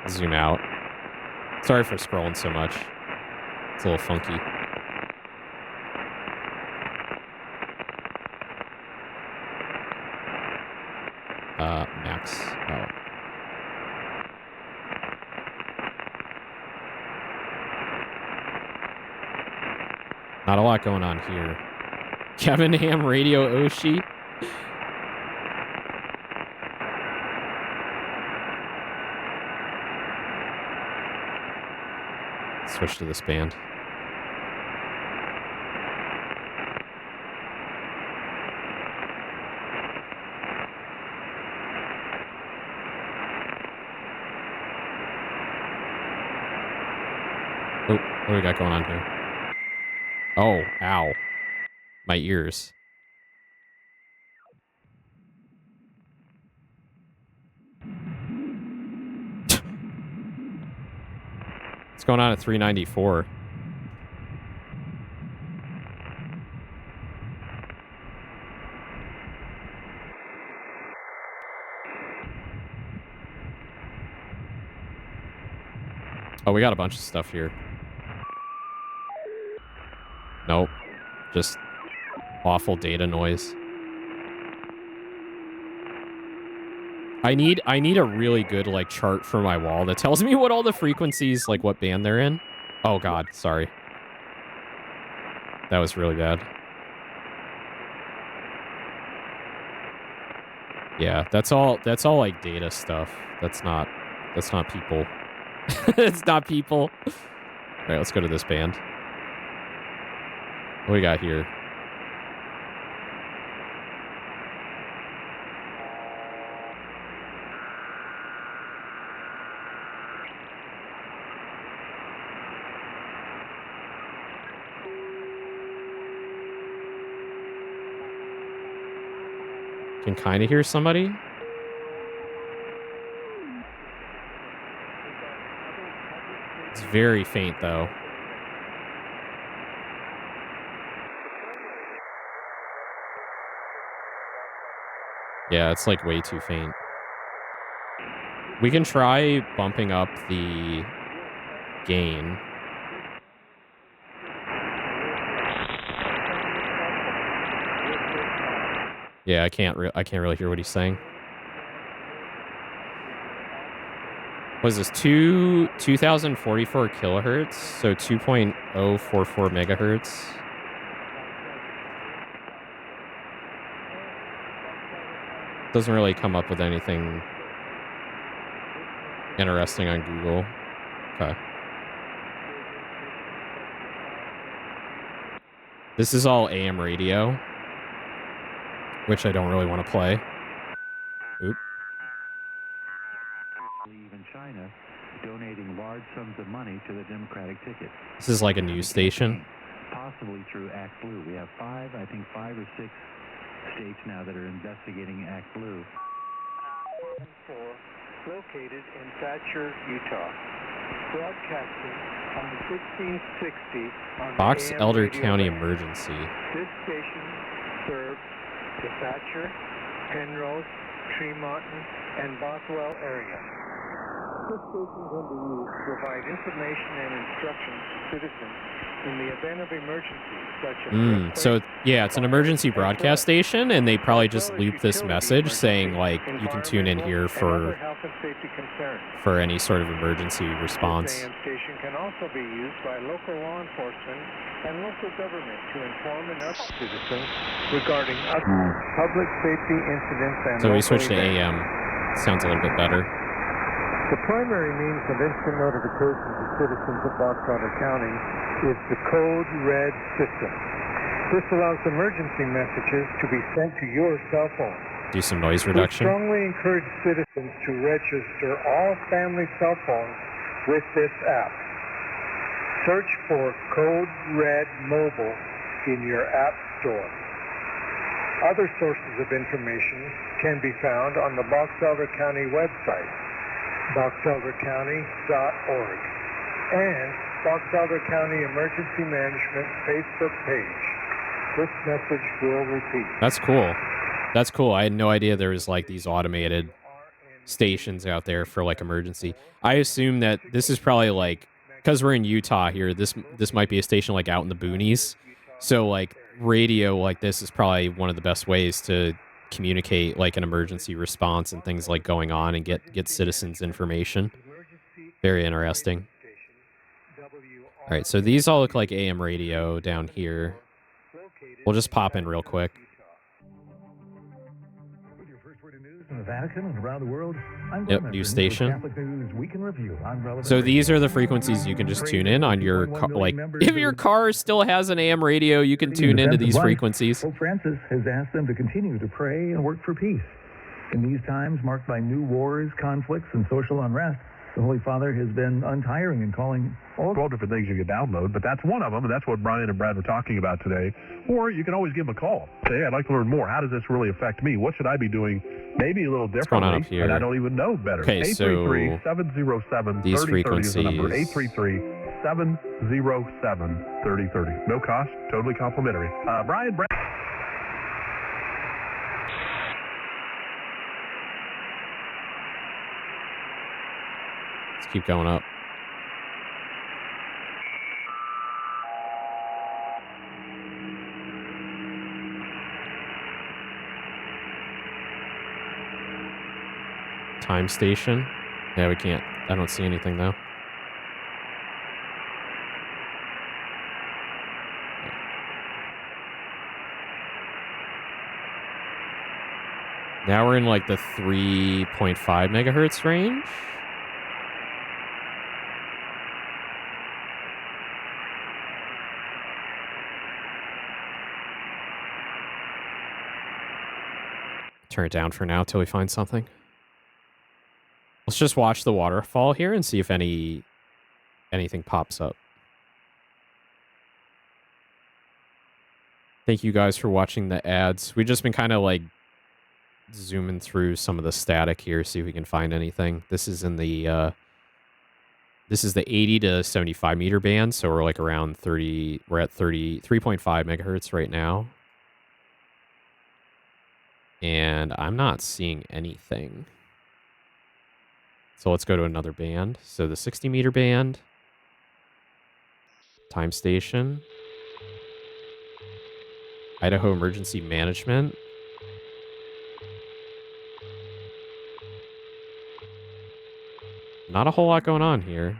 Zoom out. Sorry for scrolling so much. It's a little funky. Max out. Not a lot going on here. Kevin Ham Radio Oshi. Switch to this band. Oh, what do we got going on here? Oh, ow. My ears. What's going on at 394? Oh, we got a bunch of stuff here. Nope. Just awful data noise. I need a really good like chart for my wall that tells me what all the frequencies, like what band they're in. Oh god, sorry. That was really bad. Yeah, that's all like data stuff. That's not people. It's not people. All right, let's go to this band. What do we got here? Can kind of hear somebody. It's very faint though. Yeah, it's like way too faint. We can try bumping up the gain. Yeah, I can't really hear what he's saying. What is this? 2044 kilohertz, so 2.044 megahertz. Doesn't really come up with anything interesting on Google. Okay. This is all AM radio, which I don't really want to play. Oop. China donating large sums of money to the Democratic ticket. This is like a news station. Possibly through Act Blue. We have five or six states now that are investigating Act Blue. Located in Thatcher, Utah. Broadcasting on 1660 on Box AM Elder radio County band. emergency. This station serves the Thatcher, Penrose, Tremont, and Bothwell area. This station can be used to provide information and instructions to citizens in the event of emergencies such as So yeah, it's an emergency broadcast station, and they probably just loop this message saying like you can tune in here for any sort of emergency response. This AM station can also be used by local law enforcement and local government to inform and update citizens regarding public safety incidents and So we local switched to events. AM. Sounds a little bit better. The primary means of instant notification to citizens of Box Elder County is the Code Red system. This allows emergency messages to be sent to your cell phone. Do some noise We reduction. strongly encourage citizens to register all family cell phones with this app. Search for Code Red Mobile in your app store. Other sources of information can be found on the Box Elder County website, boxeldercounty.org, and Box Elder County Emergency Management Facebook page. This message will repeat. That's cool. That's cool. I had no idea there was like these automated stations out there for like emergency. I assume that this is probably like, because we're in Utah here, this might be a station like out in the boonies. So like radio like this is probably one of the best ways to communicate like an emergency response and things like going on and get citizens information. Very interesting. All right, so these all look like AM radio down here. We'll just pop in real quick. From the Vatican and around the world, I'm Yep, Glenn news Member, station. Catholic News Week in Review on Relevant So these Radio. are the frequencies you can just tune in on your car. Like, if your car still has an AM radio, you can tune into these frequencies. Pope Francis has asked them to continue to pray and work for peace. In these times marked by new wars, conflicts, and social unrest, the Holy Father has been untiring in calling all 12 different things you can download, but that's one of them, and that's what Brian and Brad were talking about today. Or you can always give them a call. Say, hey, I'd like to learn more. How does this really affect me? What should I be doing maybe a little What's going on differently? up here? And I don't even know better. Okay, so 833-707-3030 these is the number. frequencies. 833-707-3030. No cost, totally complimentary. Brian, Brad. Let's keep going up. Time station. Yeah, we can't. I don't see anything though. Now we're in like the 3.5 megahertz range. Turn it down for now till we find something. Let's just watch the waterfall here and see if anything pops up. Thank you guys for watching the ads. We've just been kind of like zooming through some of the static here, see if we can find anything. This is in the this is the 80 to 75 meter band, so we're like around 30. We're at 3.5 megahertz right now. And I'm not seeing anything. So let's go to another band. So the 60 meter band. Time station. Idaho Emergency Management. Not a whole lot going on here.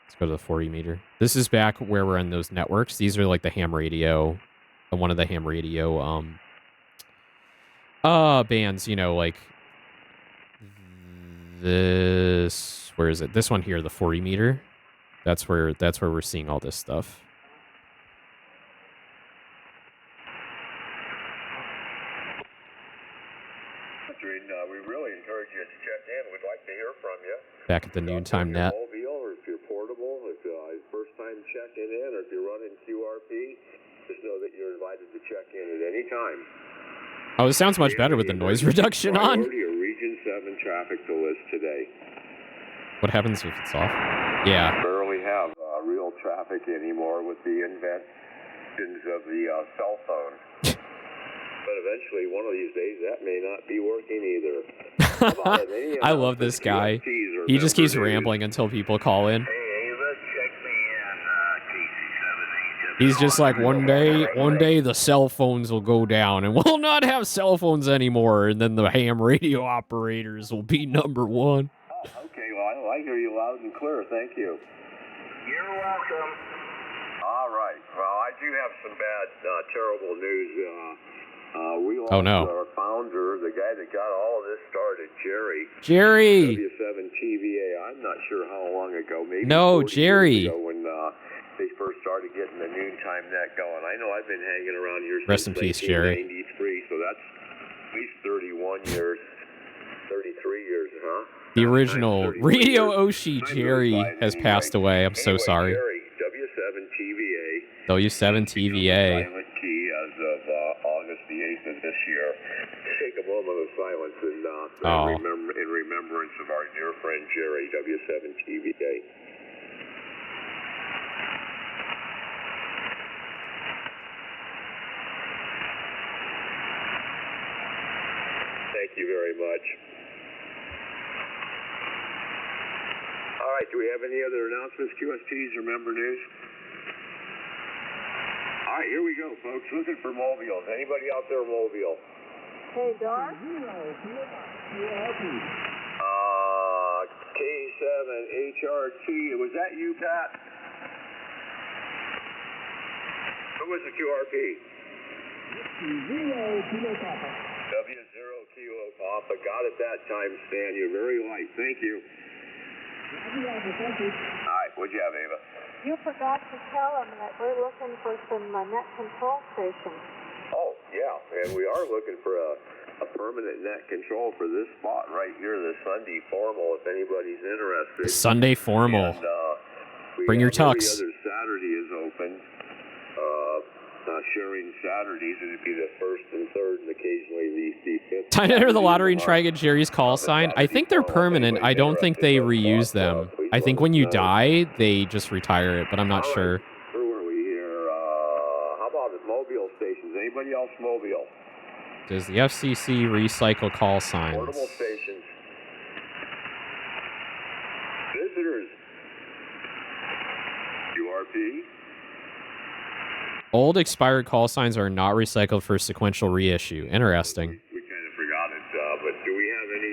Let's go to the 40 meter. This is back where we're in those networks. These are like the ham radio. One of the ham radio bands, you know, like this. Where is it? This one here, the 40 meter. That's where we're seeing all this stuff. We really encourage you to check in. We'd like to hear from you. Back at the noontime net. Mobile, or if you're portable, if it's first time checking in, or if you're running QRP, just know that you're invited to check in at any time. Oh, this sounds much better with the noise reduction on. Region 7 traffic to list today. What happens if it's off? Yeah. Barely have real traffic anymore with the inventions of the cell phone. But eventually, one of these days, that may not be working either. I love this guy. He just keeps rambling until people call in. He's just like, one day the cell phones will go down and we'll not have cell phones anymore, and then the ham radio operators will be number one. Oh, okay, well, I hear you loud and clear. Thank you. You're welcome. All right. Well, I do have some bad, terrible news. We lost our founder, the guy that got all of this started, Jerry. W7TVA. I'm not sure how long ago. Maybe Jerry. Years ago when they first started getting the noontime net going. I know I've been hanging around here Rest since in peace, Jerry. 1993, so that's at least 31 years, 33 years, huh? The original Radio Oshi Jerry has passed away. I'm so sorry. Jerry, W7TVA. W7TVA. Silent key as of August the 8th of this year. Take a moment of silence in remembrance of our dear friend Jerry, W7TVA. Thank you very much. All right, do we have any other announcements, QSTs or member news? All right, here we go, folks. Looking for mobiles. Anybody out there mobile? Hey, Doc. K7HRT. Was that you, Pat? Who was the QRP? W0 Kilo Papa. Got it that time, Stan. You're very light. Thank you. All right, what'd you have, Ava? You forgot to tell them that we're looking for some net control stations. Oh, yeah, and we are looking for a permanent net control for this spot right here, the Sunday Formal, if anybody's interested. Sunday Formal. And, bring your tux. Every other Saturday is open. Sharing Saturdays, it'd be the first and third, and occasionally the fifth. Time to enter the lottery and try to get Jerry's call sign. I think they're permanent. I don't think they reuse them. I think when you die, they just retire it, but I'm not sure. Where were we here? How about the mobile stations? Anybody else mobile? Does the FCC recycle call signs? Portable stations. Visitors. QRP. Old expired call signs are not recycled for sequential reissue. Interesting. We kind of forgot it, but do we have any...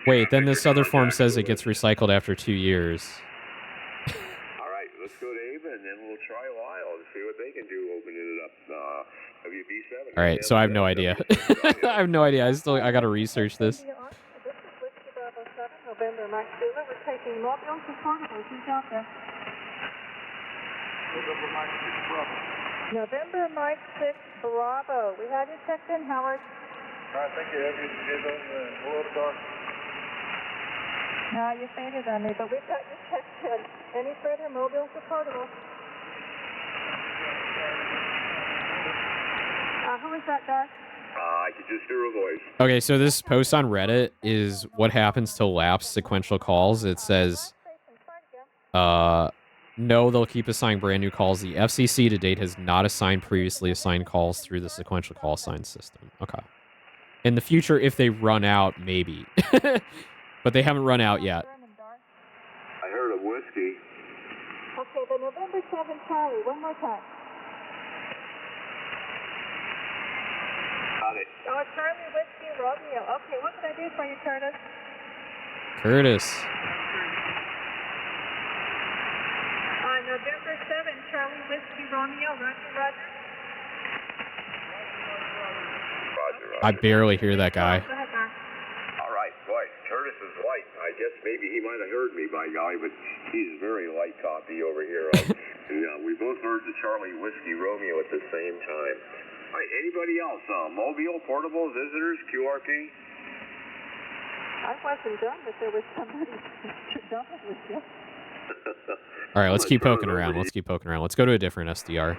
Wait, then this other form says it gets recycled after 2 years. All right, let's go to Ava, and then we'll try Lyle and see what they can do opening it up. WB7. All right, so I have no idea. I have no idea. I got to research this. This is Whiskey Bravo 7, November Mike Zulu. We're taking mobiles and portables. Who's out there? November Mike 6 Bravo. We had you checked in, Howard. All right, thank you. Have you did those below the car? No, you fainted on me, but we've got you checked in. Any further mobiles or portables? Who is that, Doc? I could just hear a voice. Okay, so this post on Reddit is what happens to lapsed sequential calls. It says, no, they'll keep assigning brand new calls. The FCC to date has not assigned previously assigned calls through the sequential call sign system. Okay. In the future, if they run out, maybe. But they haven't run out yet. I heard a whiskey. Okay, the November 7 Charlie, one more time. Got it. Oh, Charlie Whiskey Romeo. Okay, what can I do for you, Curtis? Curtis. November 7, Charlie Whiskey Romeo, Roger, Roger. I barely hear that guy. All right, boy, Curtis is light. I guess maybe he might have heard me, by golly, but he's very light copy over here. We both heard the Charlie Whiskey Romeo at the same time. All right, anybody else? Mobile, portable, visitors, QRP? I wasn't done, but there was somebody done with you. All right, let's keep poking around. Let's keep poking around. Let's go to a different SDR.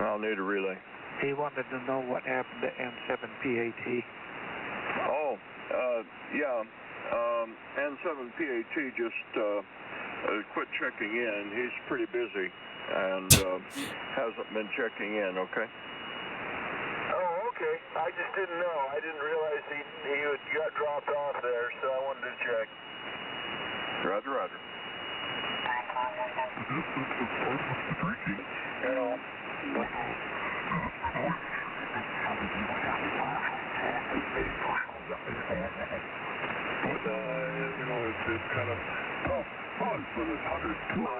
I'll need a relay. He wanted to know what happened to N7PAT. Oh, yeah. N7PAT just quit checking in. He's pretty busy and hasn't been checking in, okay? Oh, okay. I just didn't know. I didn't realize he got dropped off there, so I wanted to check. Roger, roger. It's kind of tough fun for this 100 tour.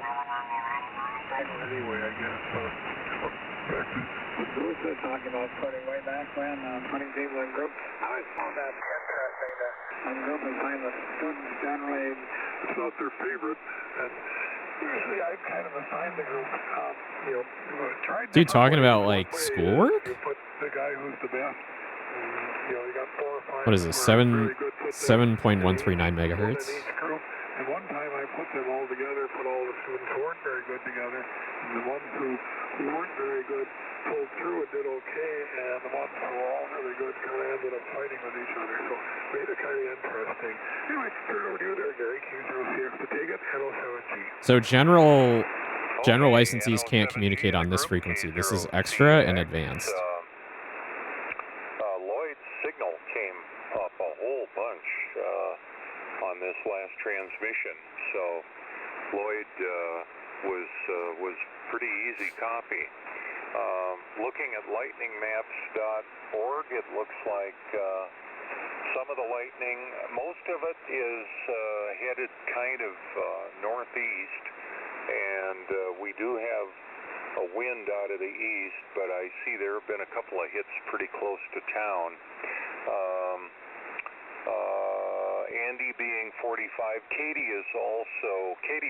Anyway, I guess. Bruce was talking about putting way back when, putting people in groups. I always found that interesting that a group and find the students generally. It's not their favorite. And usually I kind of assign the group, Dude, talking about like schoolwork? You put the guy who's the best. You got 4 or 5. What is this? 7.139 megahertz. And one time I put them all together, put all the students who weren't very good together, and the ones who weren't very good pulled through and did okay, and the ones who were all really good kind of ended up fighting with each other, so made it kind of interesting. Anyway, turn over to you there, Gary. Q0CX to take it, NO7G. So general licensees can't communicate on this frequency. This is extra and advanced. Lloyd's signal came up a whole bunch on this last transmission, so Lloyd was pretty easy copy. Looking at lightningmaps.org, it looks like some of the lightning, most of it is headed kind of northeast, and we do have a wind out of the east, but I see there have been a couple of hits pretty close to town. Andy being 45, Katie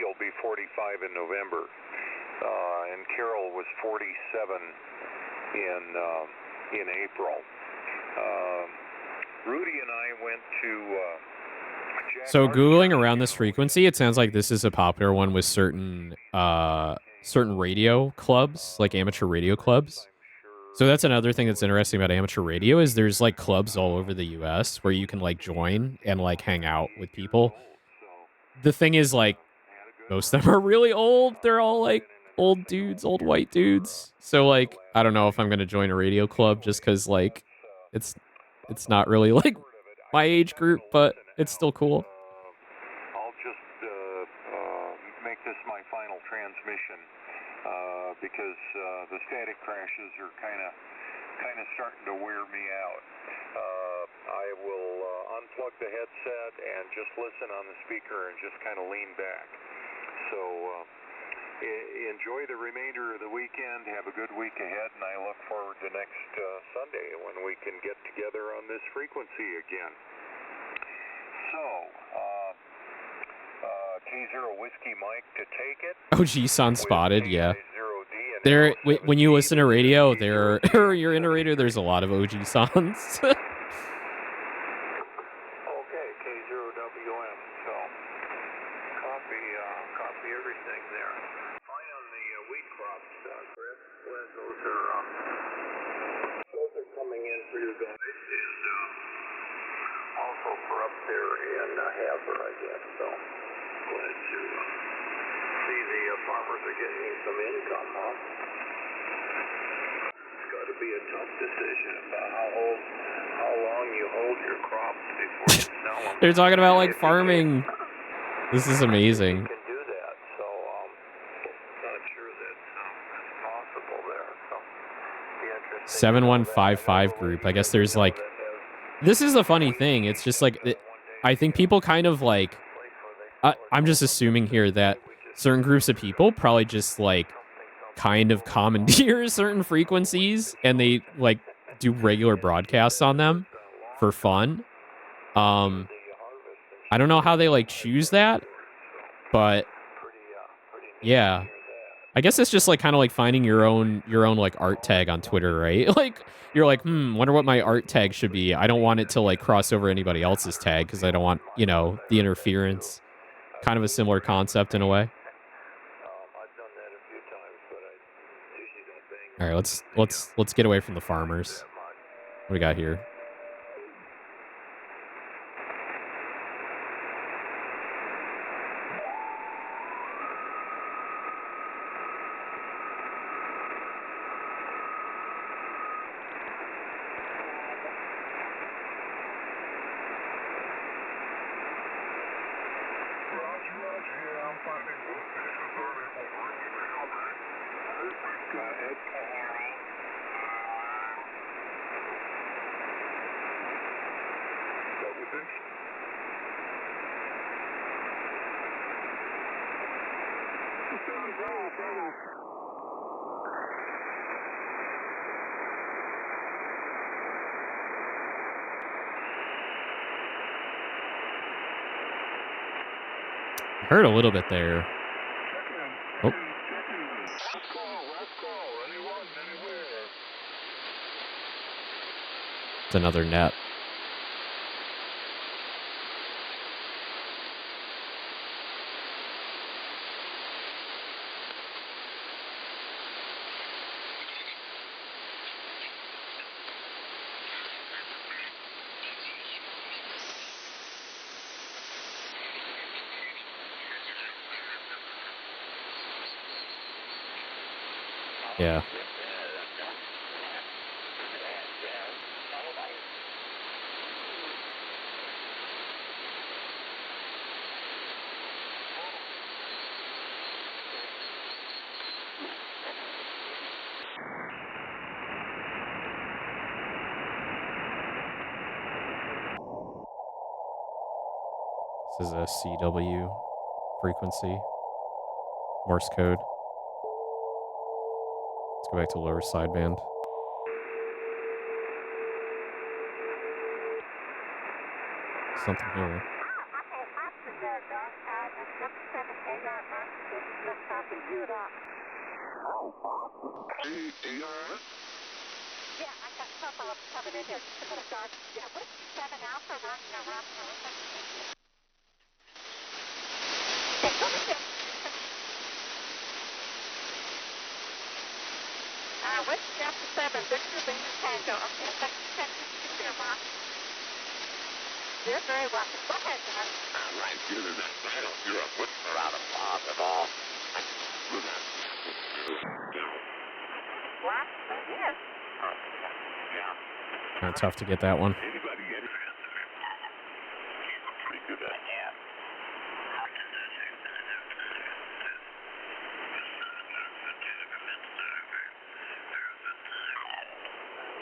will be 45 in November, and Carol was 47 in April. Rudy and I went to so Googling around this frequency, it sounds like this is a popular one with certain radio clubs, like amateur radio clubs. So that's another thing that's interesting about amateur radio is there's like clubs all over the US where you can like join and like hang out with people. The thing is like most of them are really old. They're all like old dudes, old white dudes. So like I don't know if I'm going to join a radio club just cuz like it's not really like my age group, but it's still cool. I'll just make this my final transmission because the static crashes are kind of starting to wear me out. I will unplug the headset and just listen on the speaker and just kind of lean back. So enjoy the remainder of the weekend. Have a good week ahead, and I look forward to next Sunday when we can get together on this frequency again. So, K0 Whiskey Mike to take it. OG-san spotted, yeah. There, when you listen to radio, or you're in a radio, there's a lot of OG-sans. Okay, K0WM, so copy everything there. Fine on the wheat crops, Chris. When those are coming in for you guys, and also for up there in Havre, I guess, so glad to see the farmers are getting some income, huh? It's got to be a tough decision about how long you hold your crops before you sell them. They're talking about like farming. This is amazing. You can do that, so not sure that's possible there. So be interesting. 7155 group. I guess there's like, this is a funny thing. It's just like, I think people kind of like, I'm just assuming here that certain groups of people probably just like kind of commandeer certain frequencies and they like do regular broadcasts on them for fun. I don't know how they like choose that, but Yeah. I guess it's just like kind of like finding your own like art tag on Twitter, right? Like you're like, wonder what my art tag should be. I don't want it to like cross over anybody else's tag because I don't want, you know, the interference. Kind of a similar concept in a way. All right, let's get away from the farmers. What do we got here? Heard a little bit there. Oh. It's another net. Yeah. This is a CW frequency. Morse code. Let's go back to lower sideband. Something here. You're very welcome. Go ahead, John. Right, you're a whisper out of Bob at all. What? Yes. Yeah. Kind of tough to get that one. Anybody get it? Pretty good at that.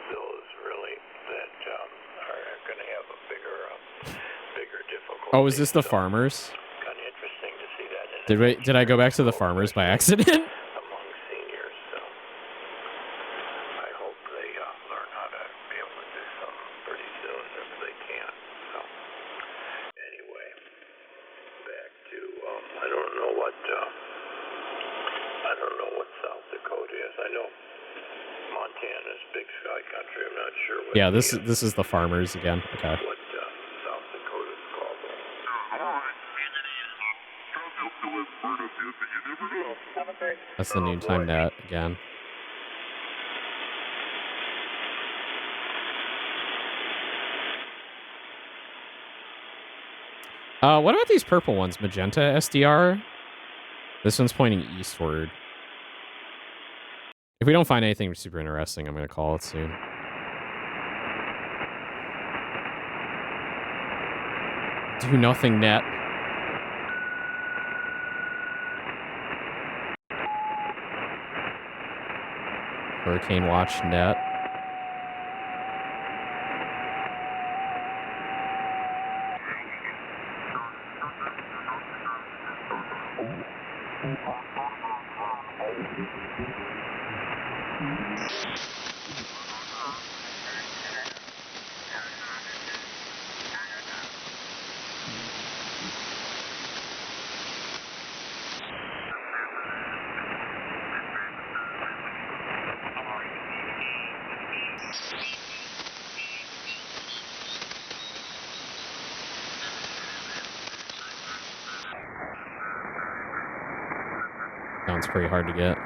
Those really that are going to have a bigger difficulty. Oh, is this the farmers? Kind of interesting to see that. Did I go back to the farmers by accident? Among seniors, so I hope they learn how to be able to do something pretty soon if they can. So anyway, back to I don't know what South Dakota is. I know Montana's big sky country. I'm not sure what. Yeah, this is the farmers again. Okay. What South Dakota's called. That's the noontime net again. What about these purple ones? Magenta SDR? This one's pointing eastward. If we don't find anything super interesting, I'm going to call it soon. Do nothing net. Hurricane watch net. Sounds pretty hard to get.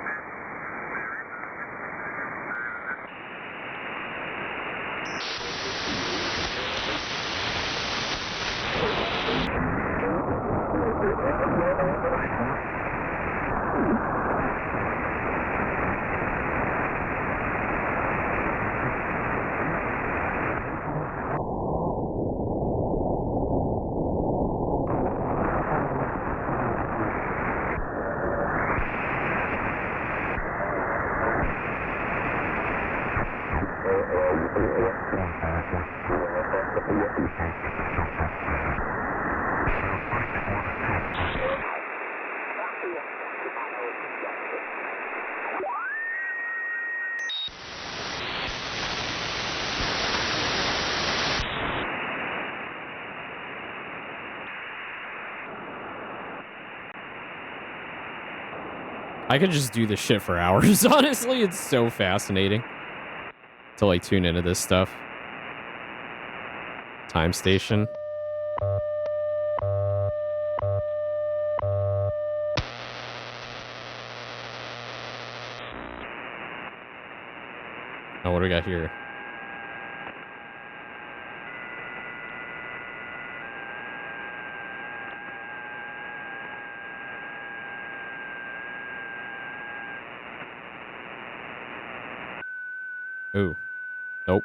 I could just do this shit for hours, honestly. It's so fascinating to, like, tune into this stuff. Time station. Oh, what do we got here? Ooh. Nope.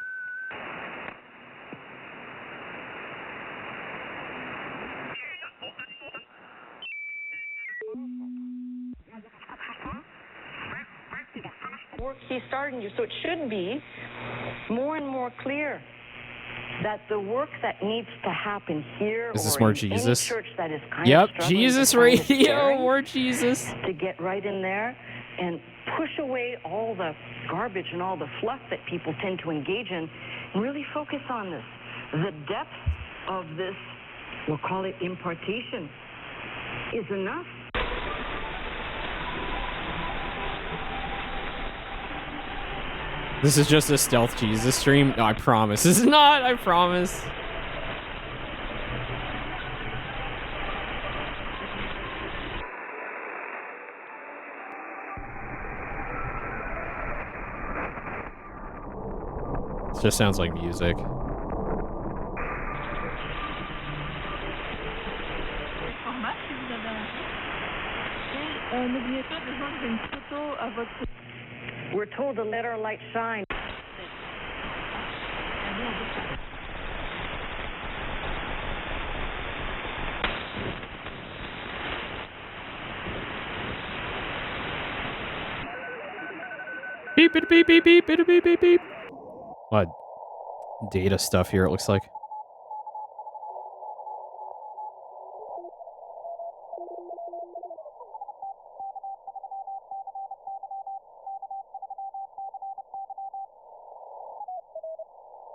Work he's starting to, so it should be more and more clear that the work that needs to happen here Is this or more in Jesus? any church that is kind Yep, of struggling Jesus to find the radio, daring more Jesus. to get right in there and push away all the garbage and all the fluff that people tend to engage in and really focus on this. The depth of this, we'll call it impartation, is enough. This is just a stealth Jesus stream? No, I promise. This is not, I promise. It just sounds like music. We're told to let our light shine. Beep, beep, beep, beep, beep, beep, beep, beep, beep. A lot of data stuff here, it looks like.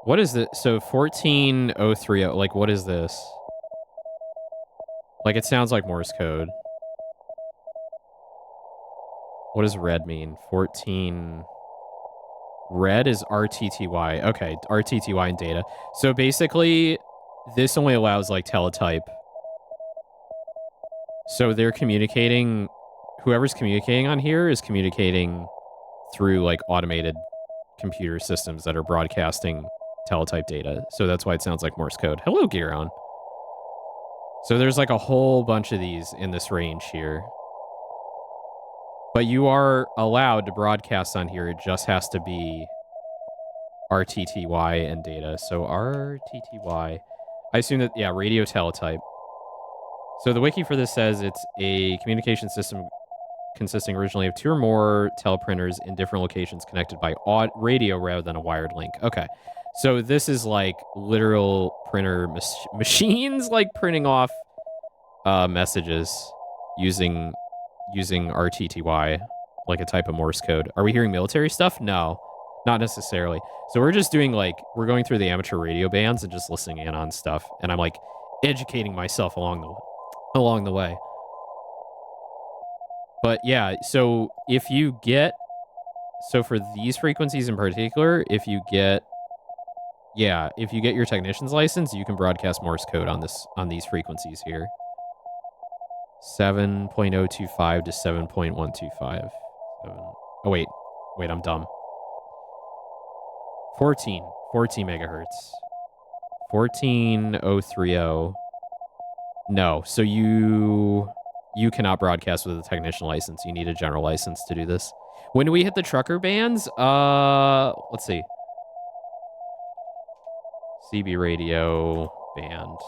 What is this? So 14030, like, what is this? Like, it sounds like Morse code. What does red mean? 14... Red is RTTY. Okay, RTTY and data. So basically, this only allows, like, teletype. So they're communicating... Whoever's communicating on here is communicating through, like, automated computer systems that are broadcasting teletype data. So that's why it sounds like Morse code. Hello, Giron. So there's, like, a whole bunch of these in this range here. But you are allowed to broadcast on here. It just has to be RTTY and data. So RTTY. I assume that, yeah, radio teletype. So the wiki for this says it's a communication system consisting originally of 2 or more teleprinters in different locations connected by radio rather than a wired link. Okay. So this is like literal printer machines, like printing off messages using RTTY, like a type of Morse code. Are we hearing military stuff? No, not necessarily. So we're just doing, like, we're going through the amateur radio bands and just listening in on stuff. And I'm, like, educating myself along the way. But yeah, so if you get, so for these frequencies in particular, if you get your technician's license, you can broadcast Morse code on these frequencies here. 7.025 to 7.125. Oh, wait, I'm dumb. 14 megahertz. 14030. No, so you cannot broadcast with a technician license. You need a general license to do this. When do we hit the trucker bands? Let's see. CB radio band.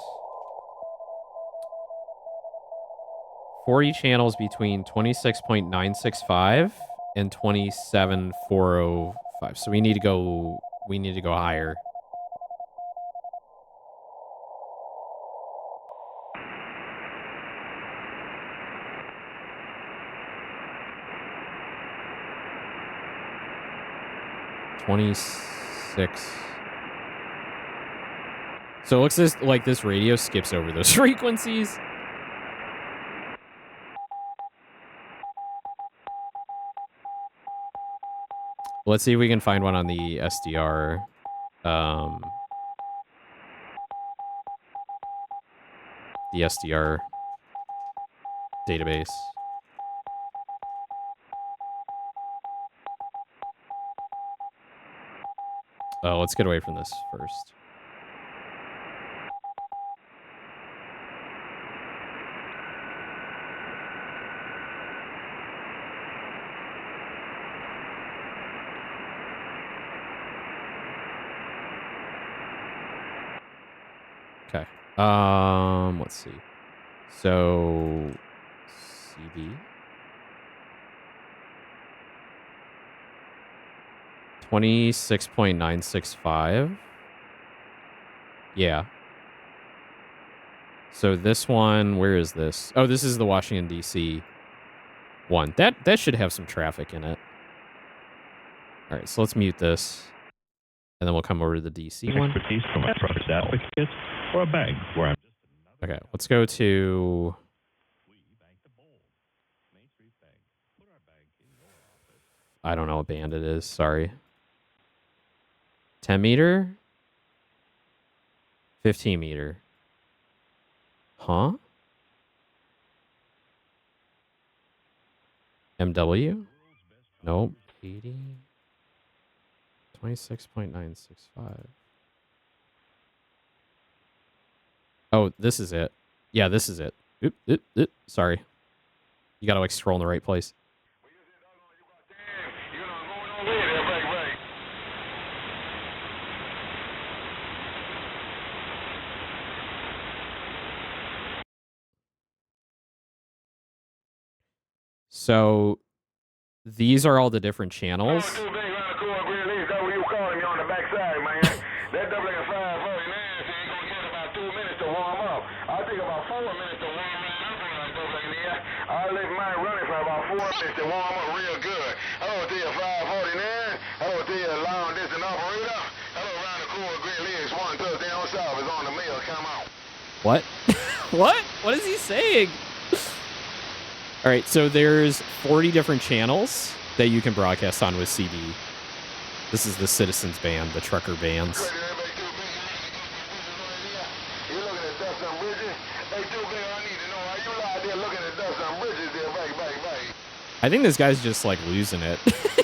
40 channels between 26.965 and 27.405. So we need to go higher. So it looks like this radio skips over those frequencies. Let's see if we can find one on the SDR. The SDR database. Let's get away from this first. Okay. Let's see. So CD 26.965. Yeah. So this one, where is this? Oh, this is the Washington D.C. one. That should have some traffic in it. All right, so let's mute this. And then we'll come over to the DC one. Expertise from a trusted advocate or a bank where I'm just okay, let's go to I don't know what band it is, sorry. 10 meter? 15 meter. Huh? MW? Nope. 80. 26.965. Oh, this is it. Yeah, this is it. Oop. Sorry. You gotta like scroll in the right place. So these are all the different channels. I let mine running for about 4 minutes to warm up real good. Hello to you, 549. Hello to you, long distance operator. Hello, round the cool Great Lakes. 1 touchdown south is on the mail. Come on. What? What is he saying? All right, so there's 40 different channels that you can broadcast on with CD. This is the Citizens Band, the trucker bands. I think this guy's just like losing it.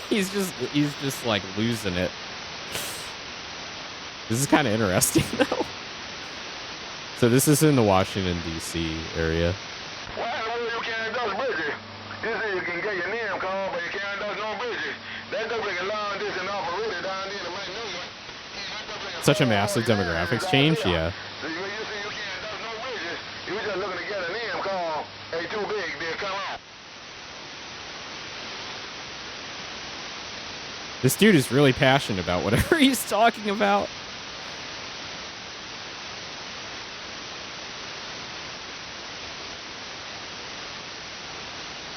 he's just like losing it. This is kind of interesting though. So this is in the Washington D.C. area. Well, you can't touch bridges. You say you can get your name called, but you can't touch no bridges. That does like a long distance operator down there to make news. Such a massive demographics change, yeah. So you say you can't touch no bridges. You just looking to get a name called. Hey, too big, then come on. This dude is really passionate about whatever he's talking about.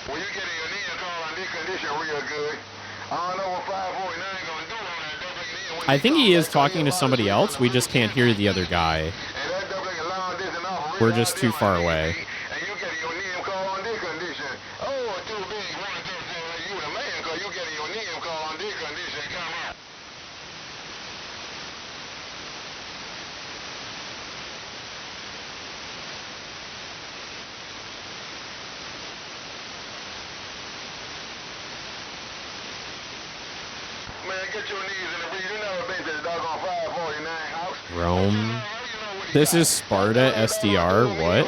Well, you getting your name called on this condition real good. I don't know what 549 gonna do on that. I think he is talking to somebody else. We just can't hear the other guy. We're just too far away. Rome. This is Sparta SDR. What?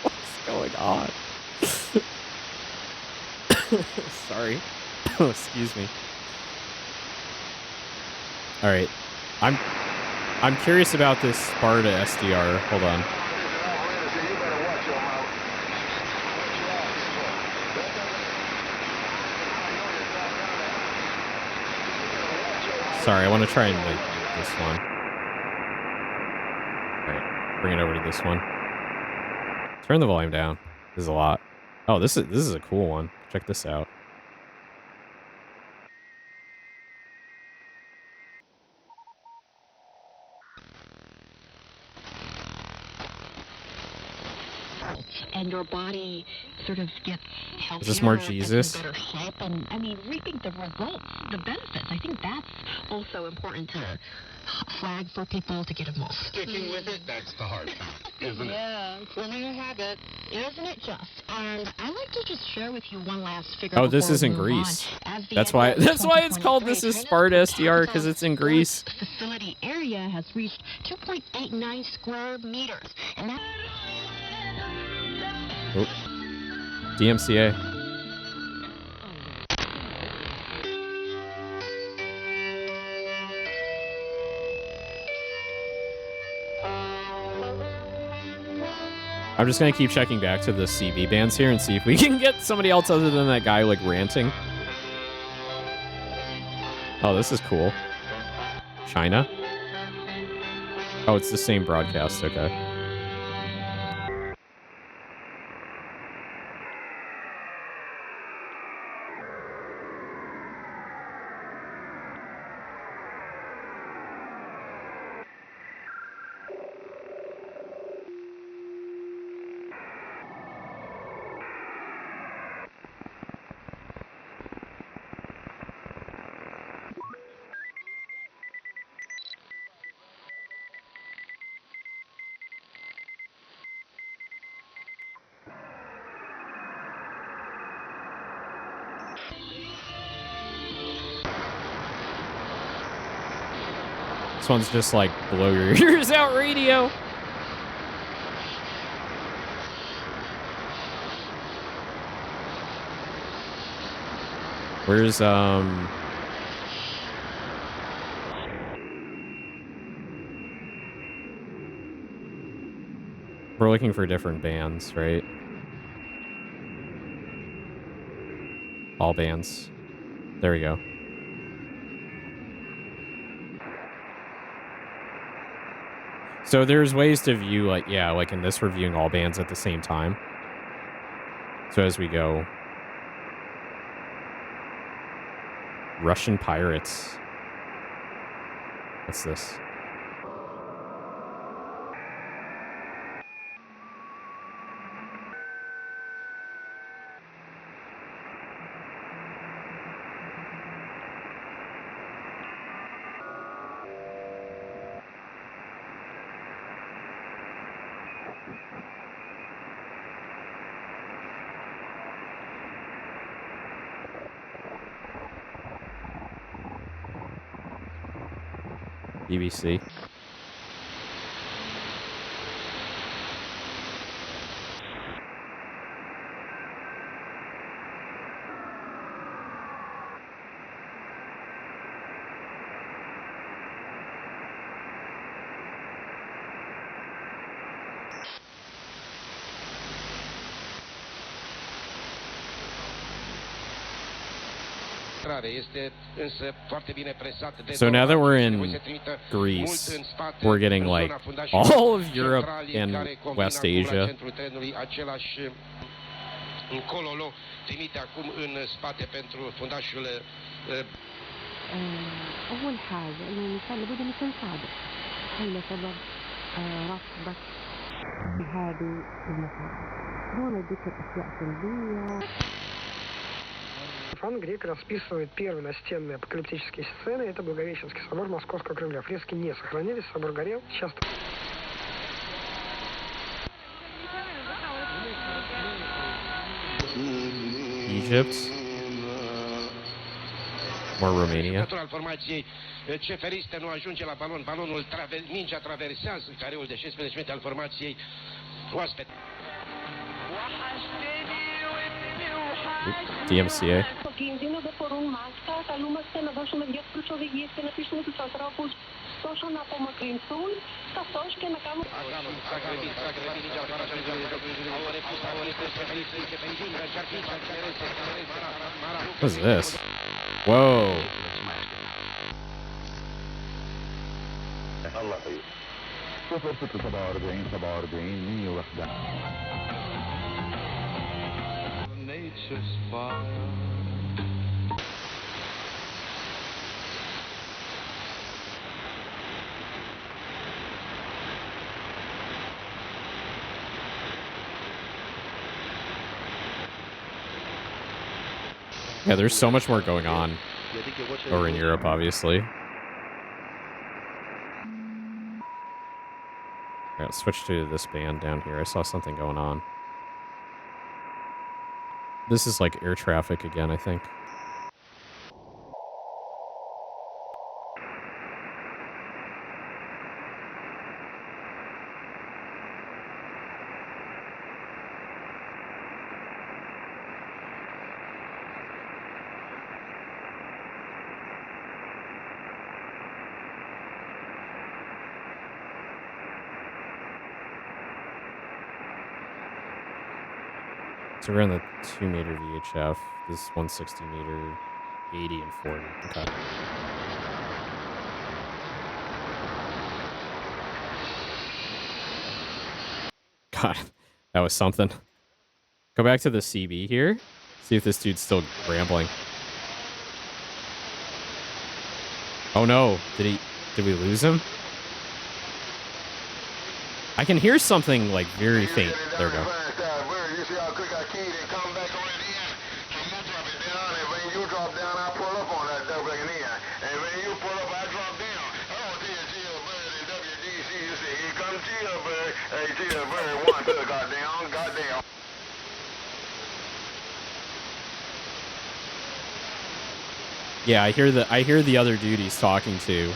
What's going on? Sorry. Oh, excuse me. All right. I'm curious about this Sparta SDR. Hold on. Sorry, I want to try and like mute this one. All right, bring it over to this one. Turn the volume down. This is a lot. Oh, this is a cool one. Check this out. And your body sort of gets healthier. Is this more Jesus? Better shape, and I mean, reaping the results, the benefits. I think that's also important to flag for people to get involved. Sticking with it, that's the hard part, isn't it? Yeah, forming a habit, isn't it just? And I like to just share with you one last figure. Oh, this is in Greece. That's why it's called This is Sparta SDR, because it's in Greece. Facility area has reached 2.89 square meters, and that. Oh. DMCA. I'm just gonna keep checking back to the CB bands here and see if we can get somebody else other than that guy like ranting. Oh, this is cool. China. Oh, it's the same broadcast. Okay. This one's just like blow your ears out radio. Where's we're looking for different bands, right? All bands. There we go. So there's ways to view, like, yeah, like in this, we're viewing all bands at the same time. So as we go. Russian Pirates. What's this? BBC. So now that we're in Greece, we're getting like all of Europe and West Asia. أول حاجة إنه الإنسان لابد أن يكون صادق حول سبب رفضك هذه المساعدة دون ذكر أشياء سلبية. Грек расписывает первые настенные апокалиптические сцены. Это Благовещенский собор Московского Кремля. Фрески не сохранились, собор горел. Сейчас... Egypt. More Romania. Ceferiste nu ajunge la balon, mingea traversează careul de 16 metri al formației oaspete. DMCA. What is this? Whoa. Nature's fire. Yeah, there's so much more going on over in Europe, obviously. Alright, let's switch to this band down here. I saw something going on. This is like air traffic again, I think. So we're on the 2 meter VHF. This is 160 meter, 80 and 40. Okay. God, that was something. Go back to the CB here. See if this dude's still rambling. Oh no, did we lose him? I can hear something like very faint. There we go. Yeah, I hear the other dude he's talking to.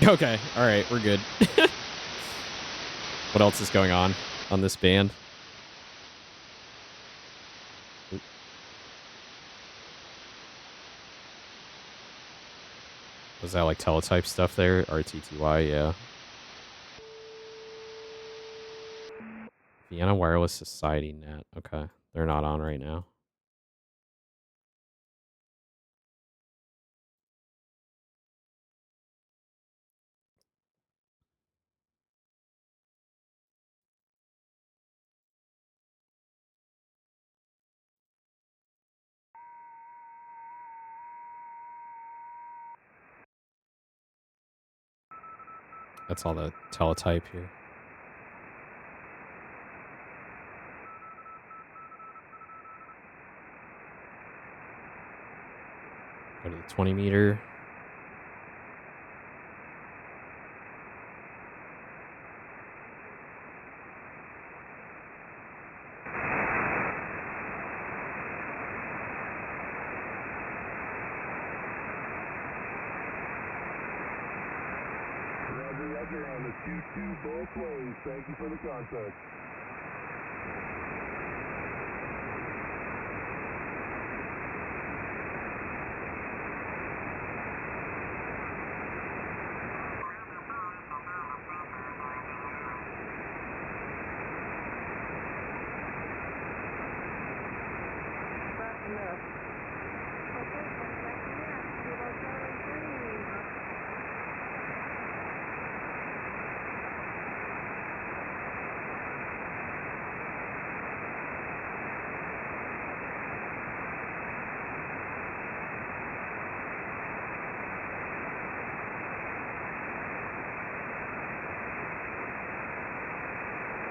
Okay, alright, we're good. What else is going on this band? Oop. Was that like teletype stuff there? RTTY, yeah. Vienna Wireless Society Net. Okay, they're not on right now. That's all the teletype here. Go to the 20 meter. On the 2-2 both ways. Thank you for the contact.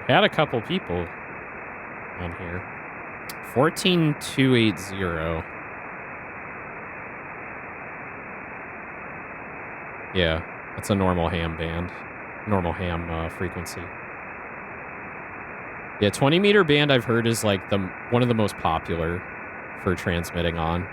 Had a couple people on here. 14280. Yeah, that's a normal ham band. Normal ham frequency. Yeah, 20-meter band I've heard is like one of the most popular for transmitting on.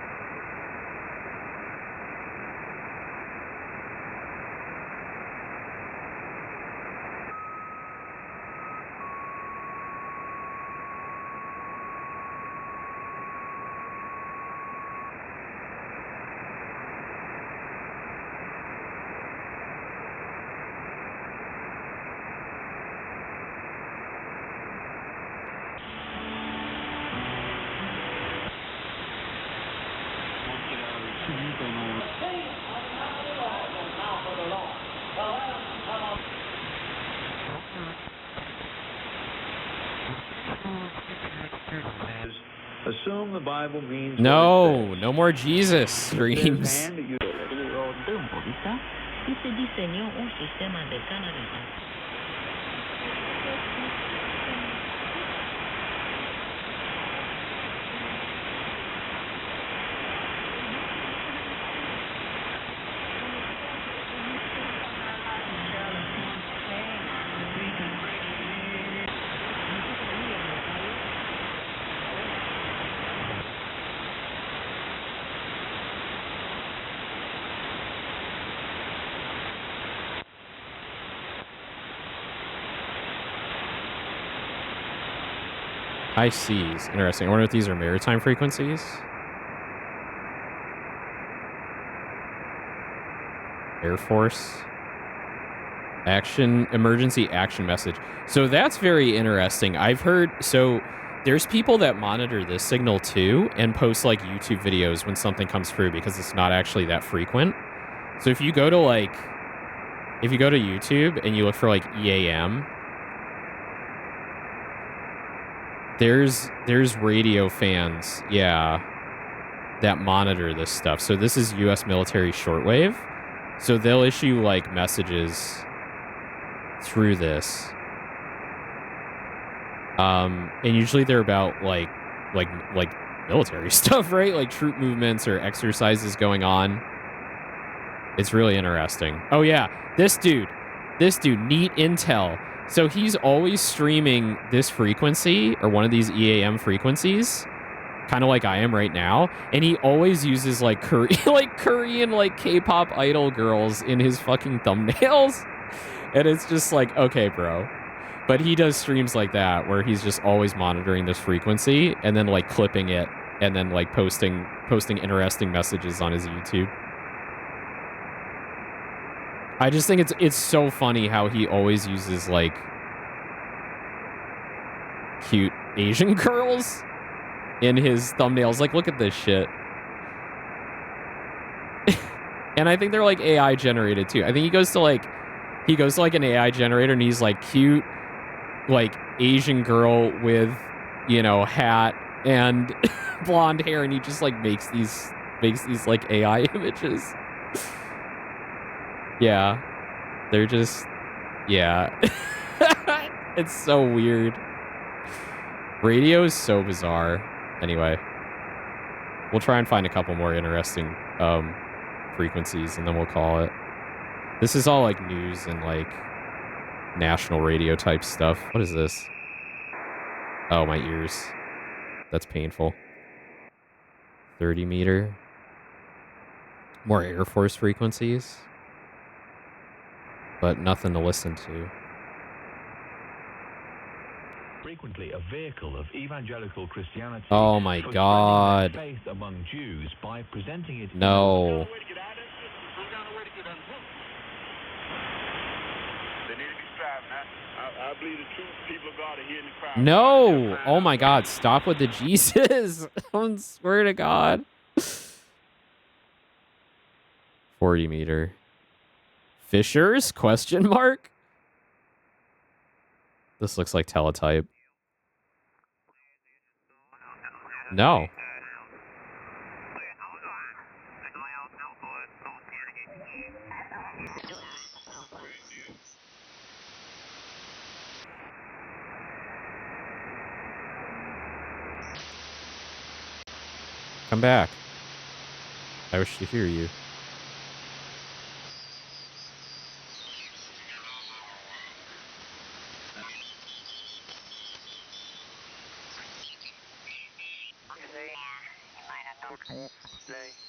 Assume the Bible means no more Jesus streams. High seas. Interesting. I wonder if these are maritime frequencies. Air Force. Emergency action message. So that's very interesting. I've heard, so there's people that monitor this signal too and post like YouTube videos when something comes through because it's not actually that frequent. So if you go to YouTube and you look for like EAM, there's radio fans, yeah, that monitor this stuff. So this is US military shortwave. So they'll issue like messages through this. And usually they're about like military stuff, right? Like troop movements or exercises going on. It's really interesting. Oh yeah, this dude, neat intel. So he's always streaming this frequency or one of these EAM frequencies, kind of like I am right now, and he always uses like Korean like K-pop idol girls in his fucking thumbnails. And it's just like, okay, bro. But he does streams like that where he's just always monitoring this frequency and then like clipping it and then like posting interesting messages on his YouTube. I just think it's so funny how he always uses like cute Asian girls in his thumbnails. Like, look at this shit. And I think they're like AI generated too. I think he goes to like an AI generator and he's like cute like Asian girl with, you know, hat and blonde hair, and he just like makes these like AI images. Yeah. They're just, yeah. It's so weird. Radio is so bizarre. Anyway, we'll try and find a couple more interesting frequencies and then we'll call it. This is all like news and like national radio type stuff. What is this? Oh, my ears. That's painful. 30 meter. More Air Force frequencies. But nothing to listen to. Frequently a vehicle of evangelical Christianity. Oh my God. Faith among Jews by presenting it. No. I believe the true people of God are here in the crowd. No. Oh my God. Stop with the Jesus. I swear to God. 40 meter. Fishers? Question mark? This looks like teletype. No. Come back. I wish to hear you.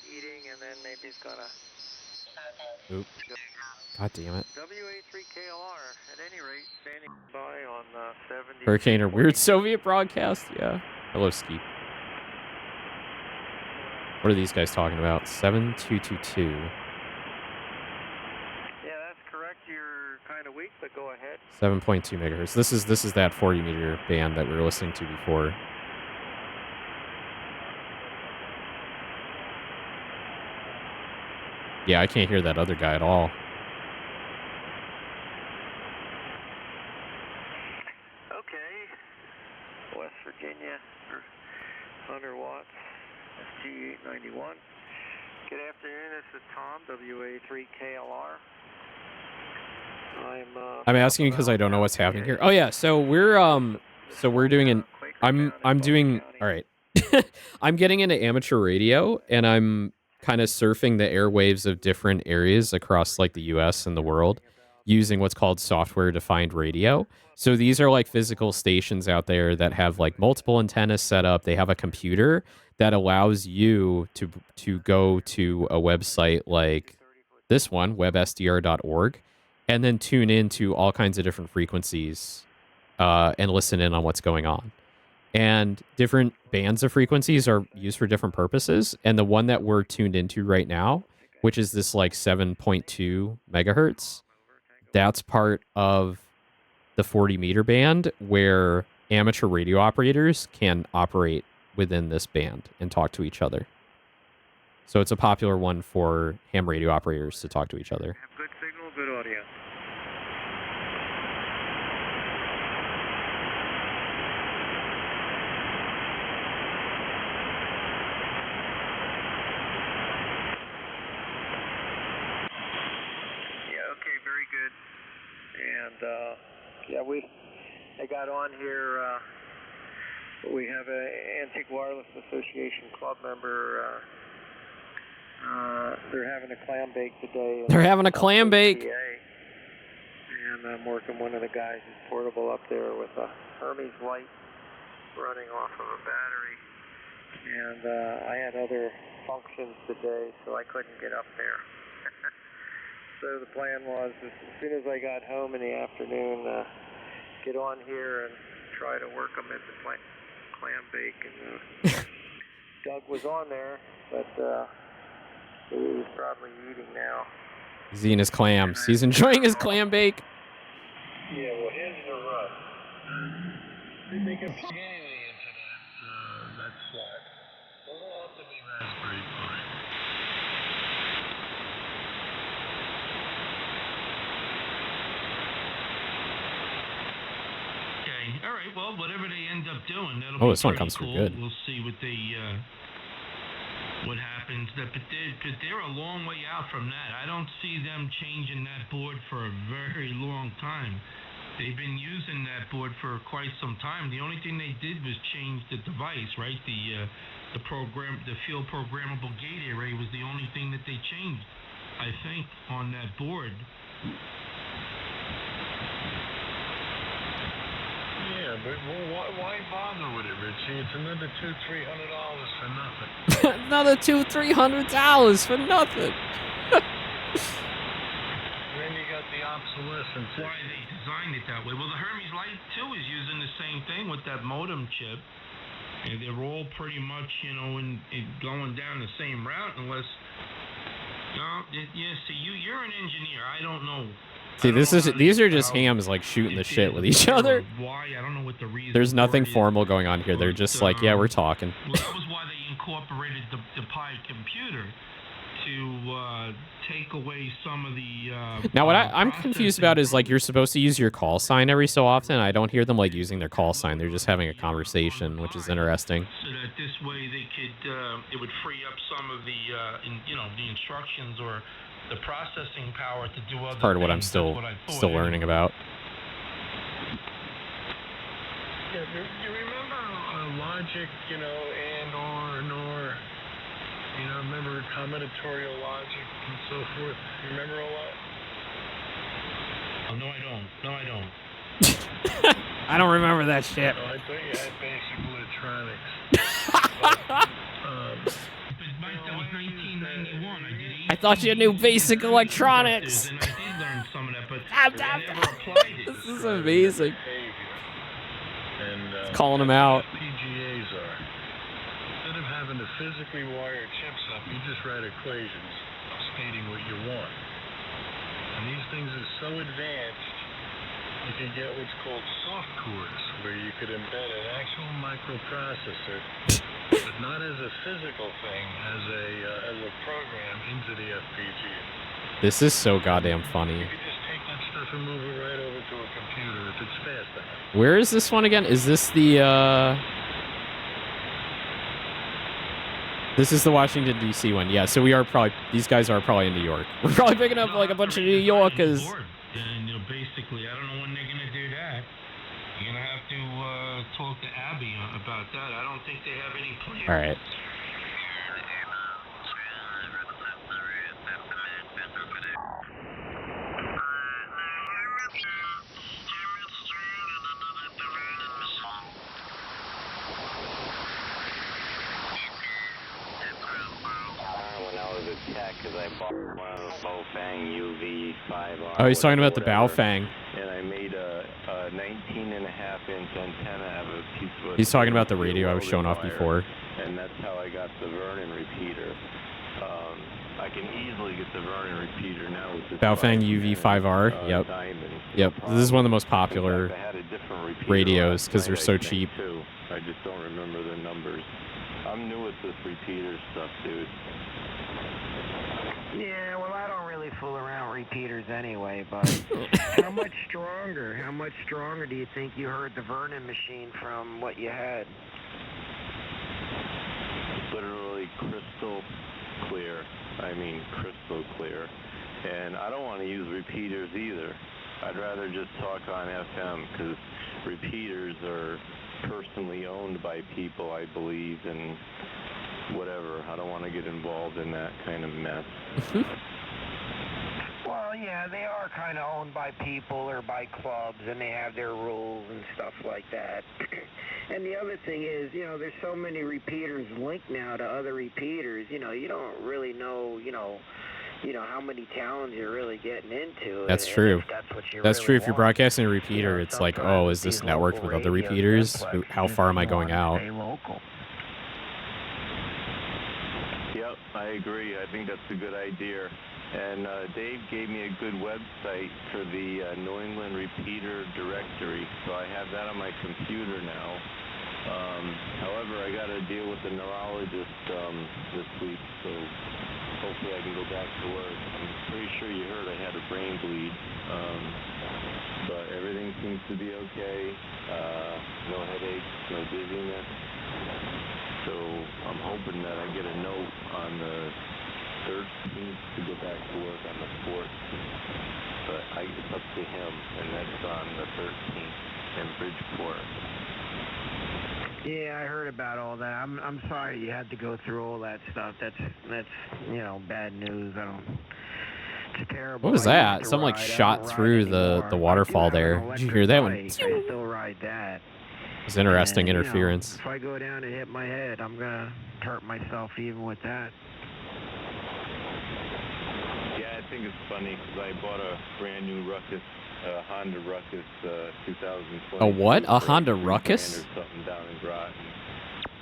Eating, and then maybe he's gonna. Oop. God damn it. WA3KLR, at any rate, standing by on 70. Hurricane or weird Soviet broadcast? Yeah. Hello, Skeep. What are these guys talking about? 7222. Yeah, that's correct. You're kind of weak, but go ahead. 7.2 megahertz. This is that 40 meter band that we were listening to before. Yeah, I can't hear that other guy at all. Okay. West Virginia, 100 watts, SG891. Good afternoon, this is Tom, WA3KLR. I'm asking because I don't know what's happening here. Oh yeah, so we're doing an I'm doing all right. I'm getting into amateur radio and I'm kind of surfing the airwaves of different areas across like the US and the world using what's called software defined radio. So these are like physical stations out there that have like multiple antennas set up. They have a computer that allows you to go to a website like this one, websdr.org, and then tune into all kinds of different frequencies and listen in on what's going on. And different bands of frequencies are used for different purposes. And the one that we're tuned into right now, which is this like 7.2 megahertz, that's part of the 40 meter band where amateur radio operators can operate within this band and talk to each other. So it's a popular one for ham radio operators to talk to each other. Have good signal, good audio. Yeah, okay, very good. And yeah, I got on here. We have an Antique Wireless Association club member. They're having a clam bake today. They're having a clam bake. And I'm working one of the guys who's portable up there with a Hermes light running off of a battery. And I had other functions today, so I couldn't get up there. So the plan was, as soon as I got home in the afternoon, get on here and try to work them into clam bake. And Doug was on there, but he's probably eating now. He's eating his clams. He's enjoying his clam bake. Yeah, well, here's the rub. They can plug anything into that slot. Well, it'll have to be Raspberry Pi. Okay, all right. Well, whatever they end up doing, that'll Oh, be this one pretty comes cool. through good. We'll see what what happens. But they're a long way out from that. I don't see them changing that board for a very long time. They've been using that board for quite some time. The only thing they did was change the device, right? The field programmable gate array was the only thing that they changed, I think, on that board. Yeah, but why bother with it, Richie? It's another $200-300 for nothing. Another $200-300 for nothing. Then you got the obsolescence. Why they designed it that way. Well, the Hermes Light, too, is using the same thing with that modem chip. And they're all pretty much, in going down the same route unless... see, you're an engineer. I don't know. See, these are just hams like shooting the shit with each other. Why? I don't know what the reason. There's nothing formal going on here. They're just like, yeah, we're talking. Well, that was why they incorporated the Pi computer to take away some of the. Now, what I'm confused about is like you're supposed to use your call sign every so often. I don't hear them like using their call sign. They're just having a conversation, which is interesting. So that this way they could, it would free up some of the, the instructions or the processing power to do other things. Part of what I'm still learning about. Yeah, you remember logic, and or, You know, remember combinatorial logic and so forth? You remember all that? Oh, no, I don't. No, I don't. I don't remember that shit. No, I thought you had basic electronics. But Mike, that was 1991. I thought you knew basic electronics. And I did learn some of that, but I never applied it. This is amazing. And Calling him out. FPGAs are. Instead of having to physically wire chips up, you just write equations stating what you want. And these things are so advanced, you can get what's called soft cores, where you could embed an actual microprocessor, but not as a physical thing, as a program into the FPGA. This is so goddamn funny. You could just take that stuff and move it right over to a computer if it's fast enough. Where is this one again? Is this the, This is the Washington, D.C. one. Yeah, so these guys are probably in New York. We're probably picking up like a bunch of New Yorkers. And, basically, I don't know when they're going to do that. You're going to have to talk to Abby about that. I don't think they have any plans. All right. Because I bought one of the Baofeng UV5R. Oh, he's talking about the Baofeng. And I made a 19.5-inch antenna out of a piece of. He's talking about the radio I was showing off before. And that's how I got the Vernon repeater. I can easily get the Vernon repeater now with the Baofeng UV5R. Yep. Yep. This is one of the most popular radios because they're so cheap. I just don't remember the numbers. I'm new at this repeater stuff, dude. Yeah, well, I don't really fool around repeaters anyway, but how much stronger do you think you heard the Vernon machine from what you had? Literally crystal clear. I mean, crystal clear. And I don't want to use repeaters either. I'd rather just talk on FM because repeaters are personally owned by people, I believe, and whatever. I don't want to get involved in that kind of mess. Well, yeah, they are kind of owned by people or by clubs, and they have their rules and stuff like that. And the other thing is, there's so many repeaters linked now to other repeaters, you don't really know, how many towns you're really getting into. That's true. That's true. If you're broadcasting a repeater, it's like, oh, is this networked with other repeaters? How far am I going out? Yep, I agree. I think that's a good idea. And Dave gave me a good website for the New England Repeater Directory, so I have that on my computer now. However, I got to deal with the neurologist this week, so hopefully I can go back to work. I'm pretty sure you heard I had a brain bleed, but everything seems to be okay. No headaches, no dizziness. So I'm hoping that I get a note on the 13th to go back to work on the 4th. But it's up to him, and that's on the 13th in Bridgeport. Yeah, I heard about all that. I'm sorry you had to go through all that stuff. That's bad news. It's terrible. What was that? Something like shot through the waterfall there. Did you hear that one? I still ride that. It's interesting interference. If I go down and hit my head, I'm gonna hurt myself even with that. Yeah, I think it's funny because I bought a brand new Ruckus, Honda Ruckus 2020. A what? A Honda Ruckus? Or something down in Groton.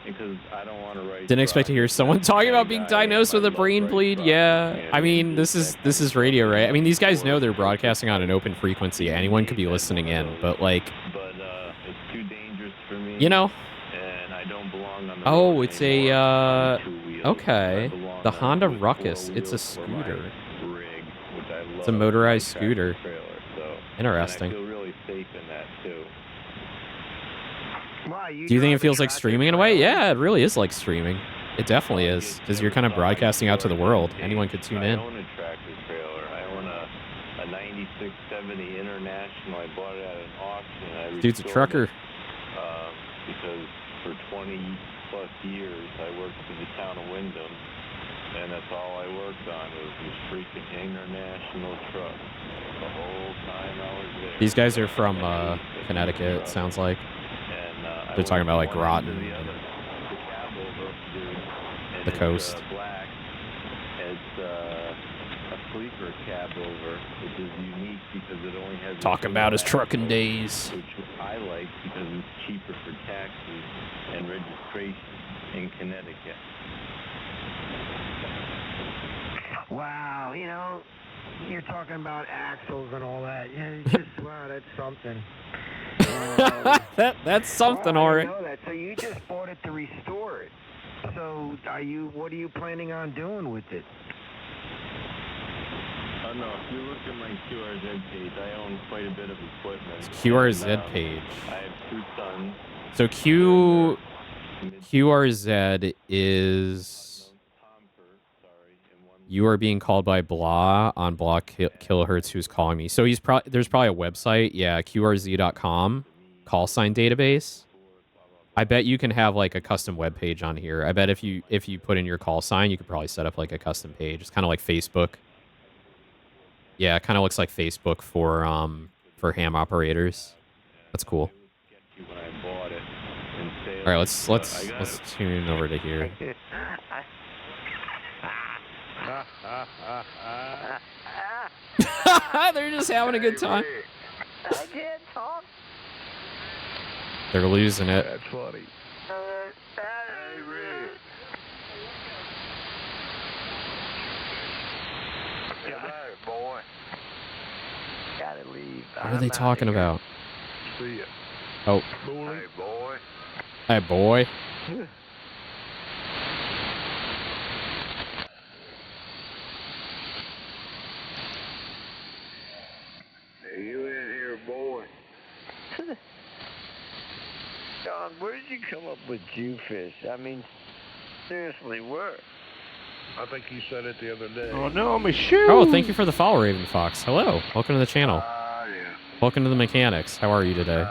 Because I don't want to write. Didn't expect to hear someone talking about being diagnosed with a brain bleed. Yeah, I mean, this is radio, right? I mean, these guys know they're broadcasting on an open frequency. Anyone could be listening in, but like. But it's too dangerous for me. You know. And I don't belong on the. Oh, it's a okay. The Honda Ruckus. It's a scooter. It's a motorized scooter. Interesting. And I feel really safe in that too. Do you think it feels like streaming in a way? Yeah, it really is like streaming. It definitely is, because you're kind of broadcasting out to the world. Anyone could tune in. I own a tractor trailer. I own a 9670 International. I bought it at an auction. Dude's a trucker. Because for 20 plus years I worked for the town of Wyndham, And that's all I worked on was this freaking international truck the whole time I was there. These guys are from Connecticut, it sounds like. And they're talking about like Groton the and cab over, dude, and the coast. Black. It's a sleeper cab over, which is unique because it only has talking about his trucking days, which I like because it's cheaper for taxes and registration in Connecticut. Wow, you know, you're talking about axles and all that. Yeah, it's just wow, that's something. That's something, well, all I right. know that. So you just bought it to restore it. So what are you planning on doing with it? Oh no, if you look at my QRZ page, I own quite a bit of equipment. It's QRZ page. I have 2 sons. So QRZ is you are being called by blah on blah kilohertz who's calling me. So there's probably a website, yeah, qrz.com, call sign database. I bet you can have like a custom web page on here. I bet if you put in your call sign, you could probably set up like a custom page. It's kind of like Facebook. Yeah, it kind of looks like Facebook for ham operators. That's cool. All right, let's tune over to here. They're just having a good time. I can't talk. They're losing it. That's funny. Hey, Rick. Goodbye, boy. Gotta leave. What are they talking about? See ya. Oh. Hey, boy. Hey, boy. Hey, you in here, boy? John, where did you come up with Jewfish? I mean, seriously, where? I think you said it the other day. Oh, no, I'm a shoe. Oh, thank you for the follow, Raven Fox. Hello. Welcome to the channel. Yeah. Welcome to the mechanics. How are you today?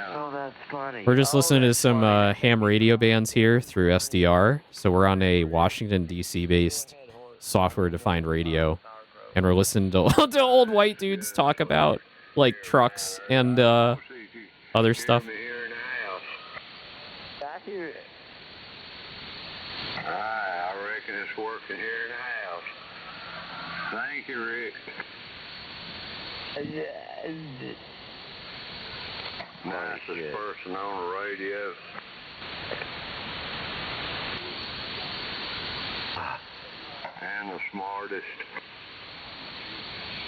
Oh, that's funny. We're just listening to some ham radio bands here through SDR. So we're on a Washington, D.C. based software-defined radio. And we're listening to, to old white dudes talk about, like, trucks and other stuff. I hear it. I reckon it's working here in the house. Thank you, Rick. Nicest person on the radio. And the smartest.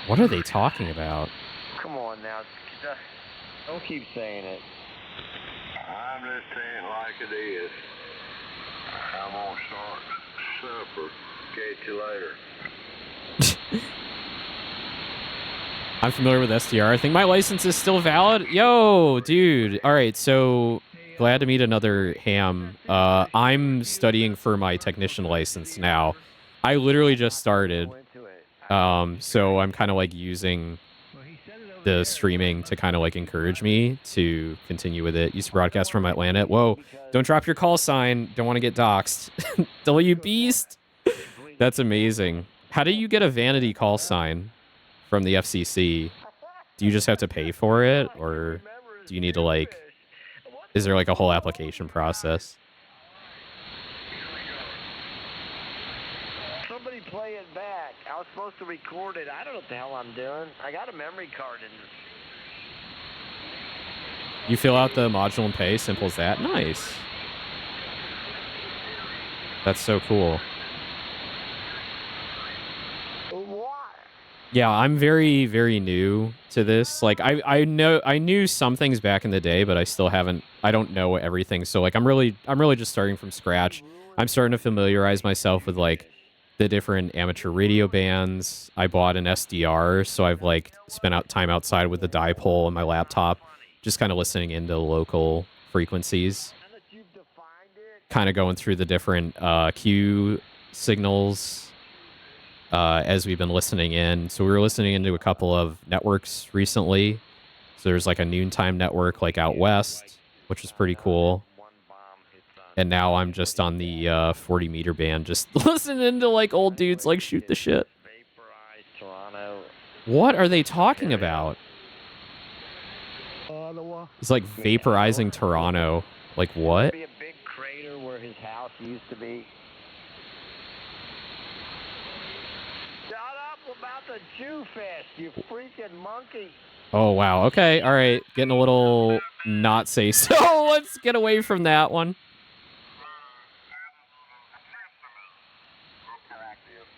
What are they talking about? Come on now. Don't keep saying it. I'm just saying it like it is. I'm gonna start supper. Catch you later. I'm familiar with SDR. I think my license is still valid. Yo, dude. All right, so glad to meet another ham. I'm studying for my technician license now. I literally just started. So I'm kind of like using the streaming to kind of like encourage me to continue with it. Used to broadcast from Atlanta. Whoa, don't drop your call sign. Don't want to get doxxed. W Beast. That's amazing. How do you get a vanity call sign from the FCC? Do you just have to pay for it, or do you need to like, is there like a whole application process? Somebody play it back. I was supposed to record it. I don't know what the hell I'm doing. I got a memory card in. You fill out the module and pay. Simple as that. Nice. That's so cool. Yeah, I'm very, very new to this. Like, I knew some things back in the day, but I still haven't. I don't know everything. So like, I'm really just starting from scratch. I'm starting to familiarize myself with like the different amateur radio bands. I bought an SDR, so I've like spent out time outside with the dipole and my laptop, just kind of listening into local frequencies. Kind of going through the different Q signals. As we've been listening in. So we were listening into a couple of networks recently. So there's like a noontime network like out west, which is pretty cool. And now I'm just on the 40 meter band, just listening to like old dudes like shoot the shit. What are they talking about? It's like vaporizing Toronto. Like what? Be a big crater where his house used to be. Shut up about the Jew Fest, you freaking monkey. Oh, wow. Okay. All right. Getting a little not say so. Let's get away from that one.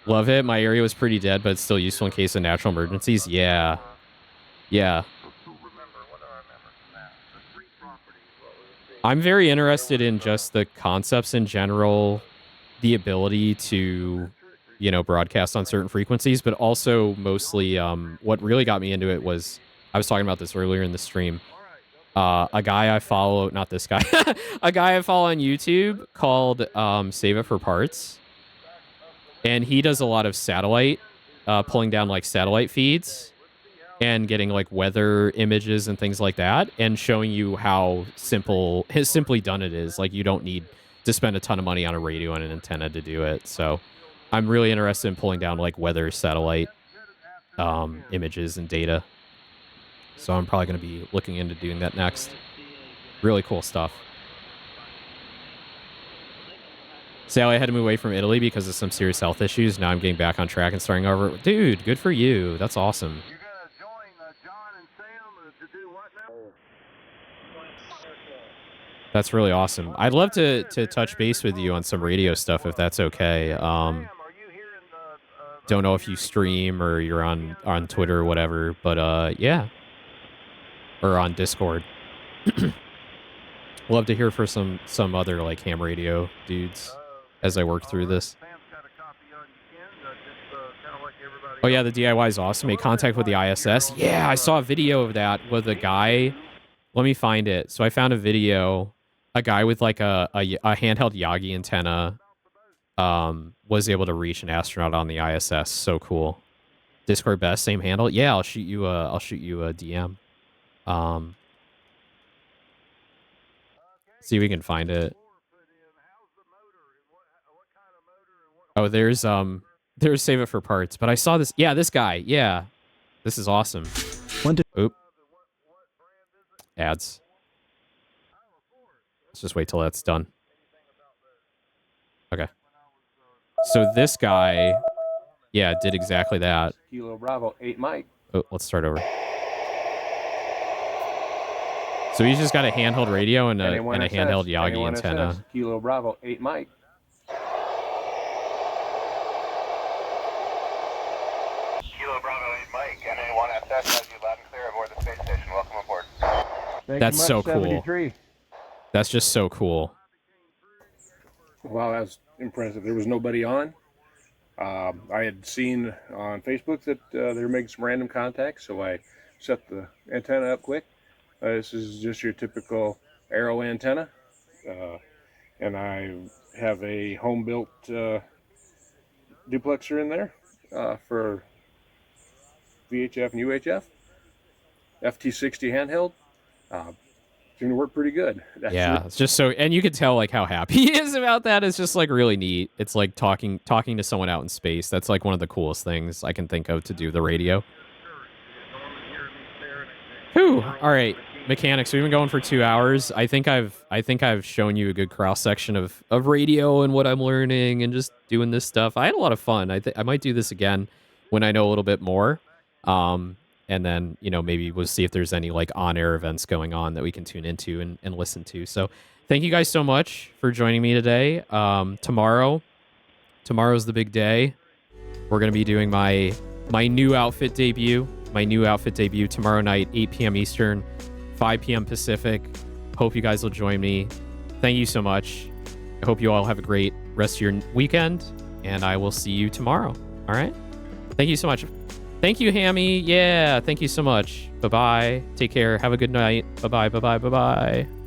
Love it. My area was pretty dead, but it's still useful in case of natural emergencies. Yeah. Yeah. I'm very interested in just the concepts in general, the ability to, you know, broadcast on certain frequencies, but also mostly what really got me into it was, I was talking about this earlier in the stream. A guy I follow, not this guy, a guy I follow on YouTube called Save It for Parts. And he does a lot of satellite, pulling down like satellite feeds and getting like weather images and things like that, and showing you how simply done it is. Like you don't need to spend a ton of money on a radio and an antenna to do it. So I'm really interested in pulling down like weather satellite images and data. So I'm probably going to be looking into doing that next. Really cool stuff. Sally, I had to move away from Italy because of some serious health issues. Now I'm getting back on track and starting over. Dude, good for you. That's awesome. That's really awesome. I'd love to touch base with you on some radio stuff if that's okay. Don't know if you stream or you're on Twitter or whatever, but yeah. Or on Discord. Love to hear for some other like ham radio dudes as I work through this. Oh yeah, the DIY is awesome. Made contact with the ISS. Yeah, I saw a video of that with a guy. Let me find it. So I found a video. A guy with like a handheld Yagi antenna was able to reach an astronaut on the ISS. So cool. Discord best, same handle. Yeah, I'll shoot you a DM. See if we can find it. Oh, there's Save It for Parts, but I saw this. Yeah, this guy. Yeah. This is awesome. Oop. Ads. Let's just wait till that's done. Okay. So this guy, yeah, did exactly that. Kilo Bravo 8 Mike. Oh, let's start over. So he's just got a handheld radio and a handheld Yagi antenna. Kilo Bravo 8 Mike. Kilo Bravo 8 Mike, NA1SS has you loud and clear aboard the space station. Welcome aboard. That's so cool. That's just so cool. Wow, that was impressive. There was nobody on. I had seen on Facebook that they were making some random contacts, so I set the antenna up quick. This is just your typical Arrow antenna, and I have a home-built duplexer in there for VHF and UHF. FT60 handheld. Seemed to work pretty good. Yeah, it's just so, and you can tell like how happy he is about that. It's just like really neat. It's like talking to someone out in space. That's like one of the coolest things I can think of to do the radio. Whew. All right, mechanics. We've been going for 2 hours. I think I've shown you a good cross section of radio and what I'm learning and just doing this stuff. I had a lot of fun. I might do this again when I know a little bit more. And then, you know, maybe we'll see if there's any like on-air events going on that we can tune into and listen to. So thank you guys so much for joining me today. Tomorrow's the big day. We're going to be doing my new outfit debut. Tomorrow night, 8 p.m. Eastern, 5 p.m. Pacific. Hope you guys will join me. Thank you so much. I hope you all have a great rest of your weekend, and I will see you tomorrow. All right? Thank you so much. Thank you, Hammy. Yeah, thank you so much. Bye-bye. Take care. Have a good night. Bye-bye, bye-bye, bye-bye.